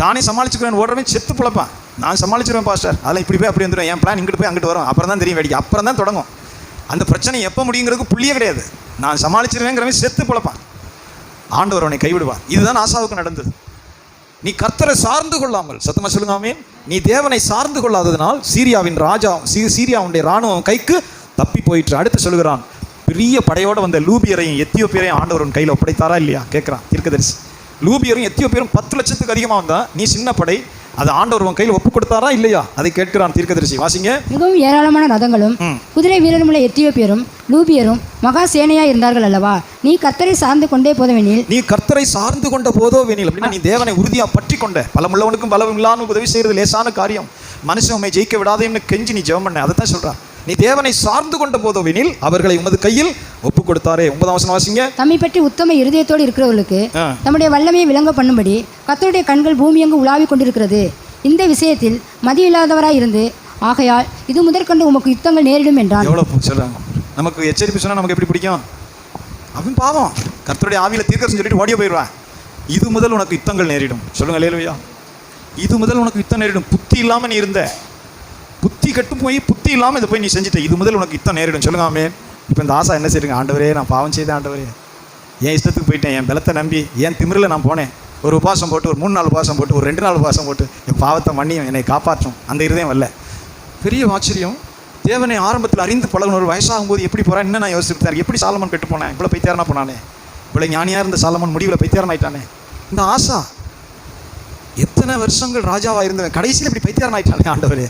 தானே சமாளிச்சுக்கிறேன் ஓடுறவன் செத்து பிழைப்பான். நான் சமாளிச்சிருவேன் பாஸ்டர், அதெல்லாம் இப்படி போய் அப்படி வந்துடும், என் பிளான் இங்கிட்டு போய் அங்கிட்டு வரும், அப்புறம் தான் தெரியும் வேடிக்கை, அப்புறம் தான் தொடங்கும். அந்த பிரச்சனை எப்போ முடியுங்கிறதுக்கு புள்ளியே கிடையாது. நான் சமாளிச்சிருவேங்கிறவன் செத்து பிழைப்பான். ஆண்டவர் அவனை கைவிடுவார். இதுதான் ஆசாவுக்கு நடந்தது. நீ கர்த்தரை சார்ந்து கொள்ளாமல், சத்தமா சொல்லுங்க ஆமென், நீ தேவனை சார்ந்து கொள்ளாததனால் சீரியாவின் ராஜா சீரியாவுடைய ராணுவம் கைக்கு தப்பி போயிட்டு. அடுத்து சொல்லுகிறான், பெரிய படையோடு வந்த லூபியரையும் எத்தியோப்பியரையும் ஆண்டவர் உன் கையில் ஒப்படைத்தாரா இல்லையா கேட்குறான் தீர்க்கதரிசி. லூபியரும் எத்தியோப்பியரும் 10 லட்சத்துக்கு அதிகமாக வந்தா, நீ சின்ன படை, அது ஆண்டவர் உன் கையில் ஒப்பு கொடுத்தாரா இல்லையா அதை கேட்கிறான் தீர்க்கதரிசி. வாசிங்க. மிகவும் ஏராளமான ரதங்களும் குதிரை வீரரும் உள்ள எத்தியோப்பியரும் லூபியரும் மகா சேனையா இருந்தார்கள் அல்லவா, நீ கர்த்தரை சார்ந்து கொண்டே போதவெனில். நீ கர்த்தரை சார்ந்து கொண்ட போதோவெனில் அப்படின்னா நீ தேவனை உறுதியா பற்றி கொண்ட. பலமுள்ளவனுக்கும் பலம் இல்லாமல் உதவி செய்யறது லேசான காரியம். மனுஷன் உண்மை ஜெயிக்க விடாதேன்னு கெஞ்சி நீ ஜெபம் பண்ண, அதை தான் சொல்றான். நீ தேவனை சார்ந்து கொண்ட போதோவெனில் அவர்களை உமது கையில் ஒப்பு கொடுத்தாரே. 9ஆம் வசனம் வாசிங்க. தம்மை பற்றி உத்தம இருதயத்தோடு இருக்கிறவர்களுக்கு தம்முடைய வல்லமையை விளங்க பண்ணும்படி கர்த்தருடைய கண்கள் பூமியெங்கு உலாவிக் கொண்டிருக்கிறது. இந்த விஷயத்தில் மதி இல்லாதவராய் இருந்து ஆகையால் இது முதற்கொண்டு உமக்கு யுத்தங்கள் நேரிடும் என்றான். எவ்வளவு சொல்றாங்க. நமக்கு எச்சரிப்பு சொன்னா நமக்கு எப்படி பிடிக்கும்? அவன் பாவம் கர்த்தருடைய ஆவியில தீர்க்கதரிசி சொல்லிட்டு ஓடிய போயிடுவான். இது முதல் உனக்கு யுத்தங்கள் நேரிடும். சொல்லுங்க அல்லேலூயா. இது முதல் உனக்கு யுத்தம் நேரிடும். புத்தி இல்லாம நீ இருந்த, புத்தி கட்டு போய் புத்தி இல்லாமல் இதை போய் நீ செஞ்சுட்ட, இது முதல் உனக்கு யுத்தம் நேரிடும். சொல்லுங்க ஆமென். இப்போ இந்த ஆசா என்ன செய்யுங்க, ஆண்டவரே நான் பாவம் செய்தேன், ஆண்டவரே என் இஷ்டத்துக்கு போயிட்டேன், என் பலத்தை நம்பி என் திமிரில் நான் போனேன், ஒரு உபாசம் போட்டு ஒரு 3 நாள் உபாசம் போட்டு ஒரு 2 நாள் உபாசம் போட்டு என் பாவத்தை மன்னியும், என்னை காப்பாற்றும். அந்த இருதயம் வரல. பெரிய ஆச்சரியம். தேவனை ஆரம்பத்தில் அறிந்து பழகின ஒரு வயசாகும் போது எப்படி போகிறான் என்ன நான் யோசிச்சுட்டார். எப்படி சாலமன் கெட்டு போனேன், இவ்வளோ பைத்தியாரனா போனானே, இவ்வளோ ஞானியாக இருந்த சாலமன் முடிவில் பைத்தியாரன் ஆயிட்டானே. இந்த ஆசா எத்தனை வருஷங்கள் ராஜாவாக இருந்தவன் கடைசியில் இப்படி பைத்தியாரன் ஆயிட்டானே ஆண்டவரே.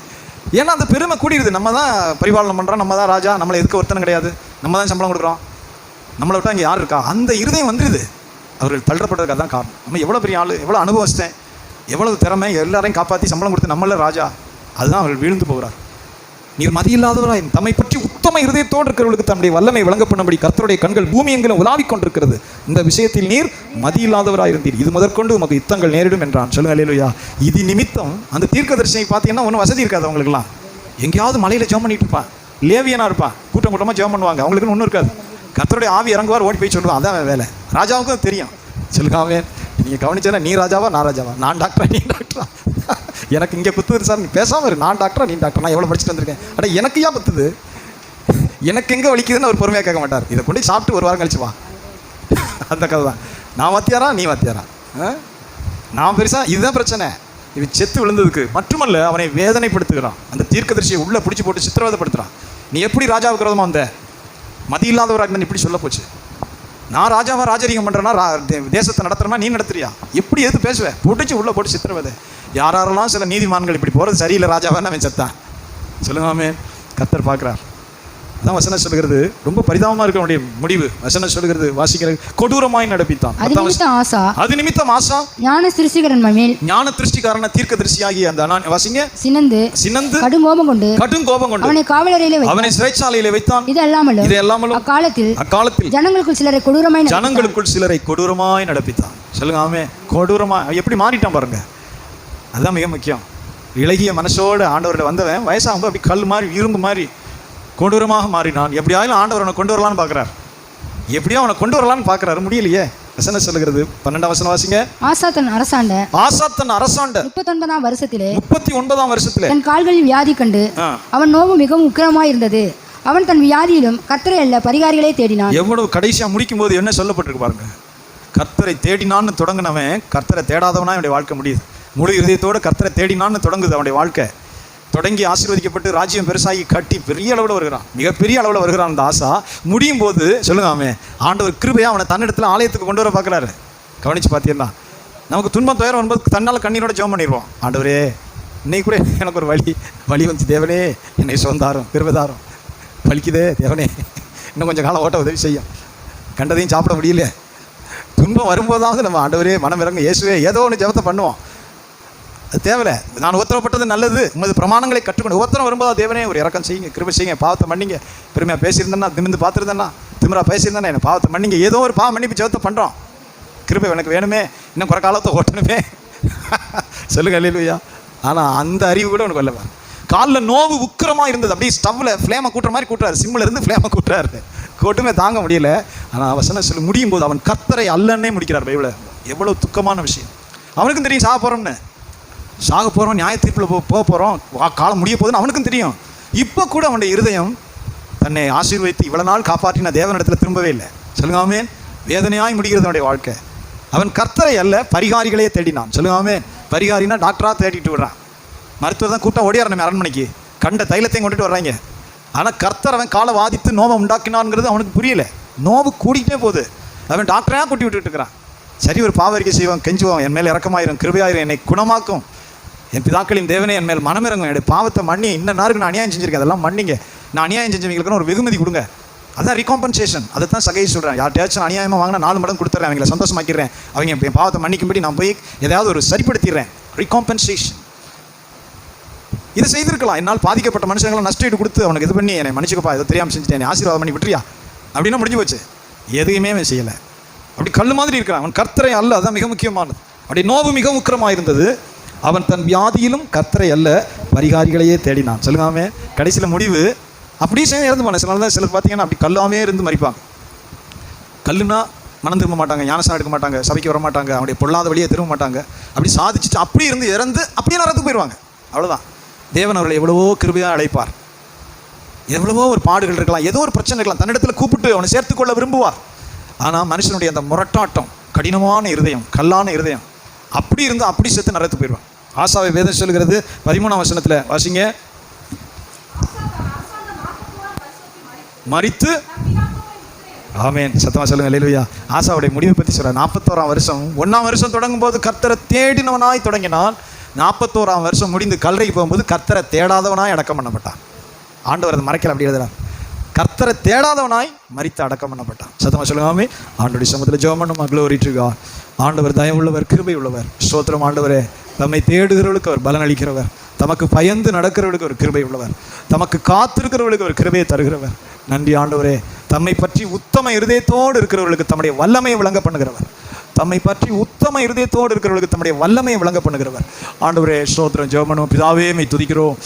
ஏன்னா அந்த பெருமை கூடிடுது. நம்ம தான் பரிபாலனம் பண்ணுறோம், நம்ம தான் ராஜா, நம்மளை எதுக்கு ஒருத்தனும் கிடையாது, நம்ம தான் சம்பளம் கொடுக்குறோம், நம்மளை விட்டால் இங்கே யார் இருக்கா, அந்த இருதயம் வந்துடுது. அவர்கள் தள்ளப்படுறதுக்கு தான் காரணம். நம்ம எவ்வளோ பெரிய ஆள், எவ்வளோ அனுபவஸ்தேன், எவ்வளவு திறமை, எல்லாரையும் காப்பாற்றி சம்பளம் கொடுத்து நம்மள ராஜா, அதுதான் அவர்கள் வீழ்ந்து போகிறார். நீர் மதியில்லாதவராய் தம்மை பற்றி உத்தம இருதயத்தோடு இருக்கிறவர்களுக்கு தம்முடைய வல்லமை வழங்க பண்ணும்படி கர்த்தருடைய கண்கள் பூமி எங்கிலும் உலாவிக் கொண்டிருக்கிறது. இந்த விஷயத்தில் நீர் மதியில்லாதவராய் இருந்தீர், இது முதற்கொண்டு உமக்கு யுத்தங்கள் நேரிடும் என்றான். சொல்லுங்க அல்லேலூயா. இது நிமித்தம் அந்த தீர்க்கதரிசியை பார்த்தீங்கன்னா ஒன்றும் வசதி இருக்காது அவங்களுக்குலாம். எங்கேயாவது மலையில் ஜெபம் பண்ணிட்டு இருப்பான், லேவியனா இருப்பான், கூட்டம் கூட்டமாக ஜெபம் பண்ணுவாங்க, அவங்களுக்குன்னு ஒன்றும் இருக்காது. கர்த்தருடைய ஆவி இறங்குவார், ஓடி போய் சொல்லுவான், அதான் வேலை. ராஜாவுக்கும் தெரியும். சொல்லுங்க நீங்கள் கவனிச்சா, நீ ராஜாவா நான் ராஜாவா, நான் டாக்டரா நீ டாக்டரா, எனக்கு இங்கே குத்துது சார், நீ பேசாமல் இரு, நான் டாக்டரா நீ டாக்டர், நான் எவ்வளோ படிச்சுட்டு வந்திருக்கேன், அட எனக்கு ஏன் குத்துது, எனக்கு எங்கே வலிக்குதுன்னு அவர் பொறுமையாக கேட்க மாட்டார். இதை கொண்டு சாப்பிட்டு ஒரு வாரம் கழிச்சு வா, அந்த கதை தான். நான் வாத்தியாரா நீ வாத்தியாரா, நான் பெருசா, இதுதான் பிரச்சனை. இது செத்து விழுந்ததுக்கு மட்டுமல்ல, அவனை வேதனைப்படுத்துகிறான். அந்த தீர்க்கதரிசியை உள்ளே பிடிச்சி போட்டு சித்திரவதைப்படுத்துகிறான். நீ எப்படி ராஜாவுக்கு விரோதமாக வந்த, மதி இல்லாதவராக இப்படி சொல்ல போச்சு. நான் ராஜாவா ராஜரீகம் பண்ணுறேன்னா, தேசத்தை நடத்துகிறேன்னா நீ நடத்துறியா, எப்படி எது பேசுவேன், போட்டுச்சு உள்ளே போட்டு சித்திரவதை. யாரெல்லாம் சில நீதிமான்கள் இப்படி போகிறது சரியில்லை, ராஜாவான்னு அவன் செத்தான். சொல்லுங்காமே, கர்த்தர் பார்க்குறார். அதான் வசனம் சொல்கிறது. ரொம்ப பரிதாபமாக இருக்க வேண்டிய முடிவு. வசனம் சொல்கிறது, வாசிக்கிறது, கொடூரமாய் நடப்பித்தான். அது நிமித்தம் ஆசா ஞான திருஷ்டிகாரன தீர்க்கதரிசியாகிய அந்த வாசிங்க சினந்து கடும் கோபம் கொண்டு அவனை காவலறையிலே வைத்தான், அவனை சிறைச்சாலையிலே வைத்தான். இது அல்லாமலும் அக்காலத்தில் ஜனங்களுக்குள் சிலரை கொடூரமாய் நடப்பித்தான். சொல்லுங்க ஆமே. கொடூரமாய் எப்படி மாறிட்டான் பாருங்க. அதுதான் மிக முக்கியம். இளகிய மனசோடு ஆண்டவர்கிட்ட வந்தவன் வயசாகும்போது அப்படி கல் மாதிரி இரும்பு மாதிரி கொடூரமாக மாறினான். எப்படியாவது ஆண்டவர் அவனை கொண்டு வரலான்னு பார்க்குறார். எப்படியோ அவனை கொண்டு வரலான்னு பார்க்குறாரு, முடியலையே. வசனம் சொல்லுகிறது, 12ஆம் வசனம் வாசிங்க. ஆசா தன் அரசாண்ட 39ஆம் வருஷத்திலே தன் கால்களில் வியாதி கண்டு அவன் நோவு மிகவும் உக்கிரமாய் இருந்தது. அவன் தன் வியாதியிலும் கர்த்தரை அல்ல பரிகாரிகளே தேடினான். எவ்வளவு கடைசியா முடிக்கும் போது என்ன சொல்லப்பட்டிருக்கு பாருங்க. கர்த்தரை தேடினான்னு தொடங்கினவன் கர்த்தரை தேடாதவனா அவனுடைய வாழ்க்கை முடியுது. முழு இதயத்தோடு கர்த்தரை தேடினான்னு தொடங்குது அவனுடைய வாழ்க்கை. தொடங்கி ஆசீர்வதிக்கப்பட்டு ராஜ்யம் பெருசாகி கட்டி பெரிய அளவில் வருகிறான், மிகப்பெரிய அளவில் வருகிறான். அந்த ஆசா முடியும் போது சொல்லுங்க ஆண்டவர் கிருபையா அவனை தன்னிடத்தில் ஆலயத்துக்கு கொண்டு வர பார்க்குறாரு. கவனிச்சு பார்த்தீங்கன்னா நமக்கு துன்பம் துயரம் வரும்போது தன்னால் கண்ணீரோட ஜெபம் பண்ணிடுவோம். ஆண்டவரே இன்னைக்கு கூட எனக்கு ஒரு வலி வந்துச்சு. தேவனே என்னை சொந்தாரம் கிருபைதாரம், வலிக்குதே தேவனே, இன்னும் கொஞ்சம் காலம் ஓட்ட உதவி செய்யும். கண்டதையும் சாப்பிட முடியல. துன்பம் வரும்போதாவது நம்ம ஆண்டவரே மனம் இறங்க இயேசுவே ஏதோ ஒன்று ஜெபத்தை பண்ணுவோம். அது தேவையில்லை. நான் உத்தரப்பட்டது நல்லது, உமது பிரமாணங்களை கற்றுக்கொண்டு உத்தரம் வரும்போது தேவனே ஒரு இறக்கம் செய்யுங்க, கிருபை செய்யுங்க, பாவத்தை மன்னிங்க. பெருமையாக பேசியிருந்தேன்னா, திமிந்து பார்த்துருந்தேன்னா, திமிரா பேசியிருந்தேன்னா என்னை பாவத்தை மன்னிங்க. ஏதோ ஒரு பாவம் மன்னிப்பு ஜெபத்தை பண்ணுறோம். கிருபை எனக்கு வேணுமே, இன்னும் குறை காலத்தை ஓட்டணுமே. சொல்லுங்க அல்லேலூயா. ஆனால் அந்த அறிவு கூட உனக்கு வரல. காலில் நோவு உக்கிரமாக இருந்தது. அப்படியே ஸ்டவ்வில் ஃப்ளேமை கூட்டுற மாதிரி கூட்டுறாரு. சிம்மில் இருந்து ஃப்ளேமை கூட்டுறாரு. கூட்டுமே தாங்க முடியல. ஆனால் வசனம் சொல்லி முடியும் போது அவன் கர்த்தரை அல்லன்னே முடிக்கிறார் பைபிளை. எவ்வளோ துக்கமான விஷயம். அவனுக்கும் தெரியும் சாக போகிறோம்னு. சாக போகிறோம், நியாய தீர்ப்பில் போக போகிறோம், காலம் முடிய போகுதுன்னு அவனுக்கும் தெரியும். இப்போ கூட அவனுடைய இருதயம் தன்னை ஆசீர்வதித்து இவ்வளோ நாள் காப்பாற்றின தேவனிடத்தில் திரும்பவே இல்லை. சொல்லுங்காமே, வேதனையாய் முடிகிறது அவனுடைய வாழ்க்கை. அவன் கர்த்தரை அல்ல பரிகாரிகளையே தேடினான். சொல்லுங்காமே, பரிகாரினா டாக்டராக தேடிட்டு விடுறான். மருத்துவர் தான் கூட்டம் ஓடியாரணும் அரண்மனைக்கு, கண்ட தைலத்தையும் கொண்டுட்டு வர்றாங்க. ஆனால் கர்த்தர் அவன் காலை வாதித்து நோவை உண்டாக்கினான்ங்கிறது அவனுக்கு புரியல. நோவு கூடிக்கிட்டே போகுது. அவன் டாக்டராக கூட்டி விட்டுட்டு இருக்கிறான். சரி, ஒரு பாவரிக்கை செய்வான், கெஞ்சுவான், என் மேல் இறக்கமாயிரும், கிருபையாயிரும், என்னை குணமாக்கும், என் பிதாக்களின் தேவனே என் மேல் மனமிறங்கும், என்னுடைய பாவத்தை மன்னி, இன்ன நாருக்கு நான் அநியாயம் செஞ்சுருக்கேன், அதெல்லாம் மன்னிங்க, நான் அநியாயம் செஞ்சவங்களுக்குன்னு ஒரு வெகுமதி கொடுங்க. அதான் ரீகாம்பன்சேஷன். அதை தான் சகை சொல்கிறேன். யார்ட்டையாச்சும் அநியாயமாக வாங்கினா 4 மடங்கு கொடுத்துட்றேன், அவங்களை சந்தோஷமாக்கிறேன், அவங்க என் பாவத்தை மன்னிக்கும்படி நான் போய் ஏதாவது ஒரு சரிப்படுத்திடுறேன். ரீகாம்பன்சேஷன். இதை செய்திருக்கலாம். என்னால் பாதிக்கப்பட்ட மனுஷங்களை நஷ்டஈடு கொடுத்து அவனுக்கு இது பண்ணி என்னை மன்னிச்சுக்கப்பா, இதை தெரியாமல் செஞ்சுட்டேன், ஆசீர்வாதம் பண்ணி விட்டுறியா அப்படின்னா முடிஞ்சு போச்சு. எதையுமே அவன் செய்யலை. அப்படி கல் மாதிரி இருக்கிறான். அவன் கர்த்தரை அல்ல, அதுதான் மிக முக்கியமானது. அப்படி நோவு மிக உக்கிரமாக இருந்தது. அவன் தன் வியாதியிலும் கர்த்தரை அல்ல பரிகாரிகளையே தேடினான். சொல்லுங்காமே, கடைசியில் முடிவு அப்படியே செய்ய இறந்து போனேன். சில தான் சிலர் பார்த்தீங்கன்னா அப்படி கல்லாமே இருந்து மறிப்பாங்க. கல்லுனா மனம் திரும்ப மாட்டாங்க, ஞானஸ்நானம் எடுக்க மாட்டாங்க, சபைக்கு வர மாட்டாங்க, அவனுடைய பொல்லாத வழியே திரும்ப மாட்டாங்க. அப்படி சாதிச்சுட்டு அப்படி இருந்து இறந்து அப்படியே நரத்துக்கு போயிடுவாங்க. அவ்வளோதான். தேவன் அவர்களை எவ்வளவோ கிருபையாக அழைப்பார். எவ்வளவோ ஒரு பாடுகள் இருக்கலாம், ஏதோ ஒரு பிரச்சனை இருக்கலாம், தன்னிடத்தில் கூப்பிட்டு அவனை சேர்த்துக்கொள்ள விரும்புவார். ஆனால் மனுஷனுடைய அந்த முரட்டாட்டம், கடினமான இருதயம், கல்லான இருதயம், அப்படி இருந்து அப்படி சேர்த்து நரத்து போயிடுவான். ஆசாவை வேதம் சொல்கிறது 13ஆம் வசனத்தில் வாசிங்க. மரித்து, ஆமேன், சத்தமாக சொல்லுங்க அல்லேலூயா. ஆசாவுடைய முடிவை பற்றி சொல்கிறார். 41ஆம் வருஷம் 1ஆம் வருஷம் தொடங்கும் போது கர்த்தரை தேடினவனாய் தொடங்கினான். 41ஆம் வருஷம் முடிந்து கல்லறைக்கு போகும்போது கர்த்தரை தேடாதவனாய் அடக்கம் பண்ணப்பட்டான். ஆண்டவர் அதை மறைக்கல, அப்படி எழுதுறார். கர்த்தரை தேடாதவனாய் மரித்து அடக்கம் பண்ணப்பட்டான். சத்தமாக சொல்லுவாமே. ஆண்டோடைய சமூகத்தில் ஜெபம் பண்ணுமா. Glory to God. ஆண்டவர் தயவுள்ளவர், கிருபை உள்ளவர். ஸ்தோத்திரம் ஆண்டவரே. தம்மை தேடுகிறவர்களுக்கு அவர் பலன் அளிக்கிறவர், தமக்கு பயந்து நடக்கிறவர்களுக்கு ஒரு கிருபை உள்ளவர், தமக்கு காத்திருக்கிறவர்களுக்கு ஒரு கிருபையை தருகிறவர். நன்றி ஆண்டவரே. தம்மை பற்றி உத்தம இருதயத்தோடு இருக்கிறவர்களுக்கு தம்முடைய வல்லமையை விளங்க பண்ணுகிறவர், தம்மை பற்றி உத்தம இருதயத்தோடு இருக்கிறவர்களுக்கு தம்முடைய வல்லமையை விளங்க பண்ணுகிறவர். ஆண்டவரே ஸ்தோத்திரம். ஜெபம் பண்ணுவோம். பிதாவே மை துதிக்கிறோம்.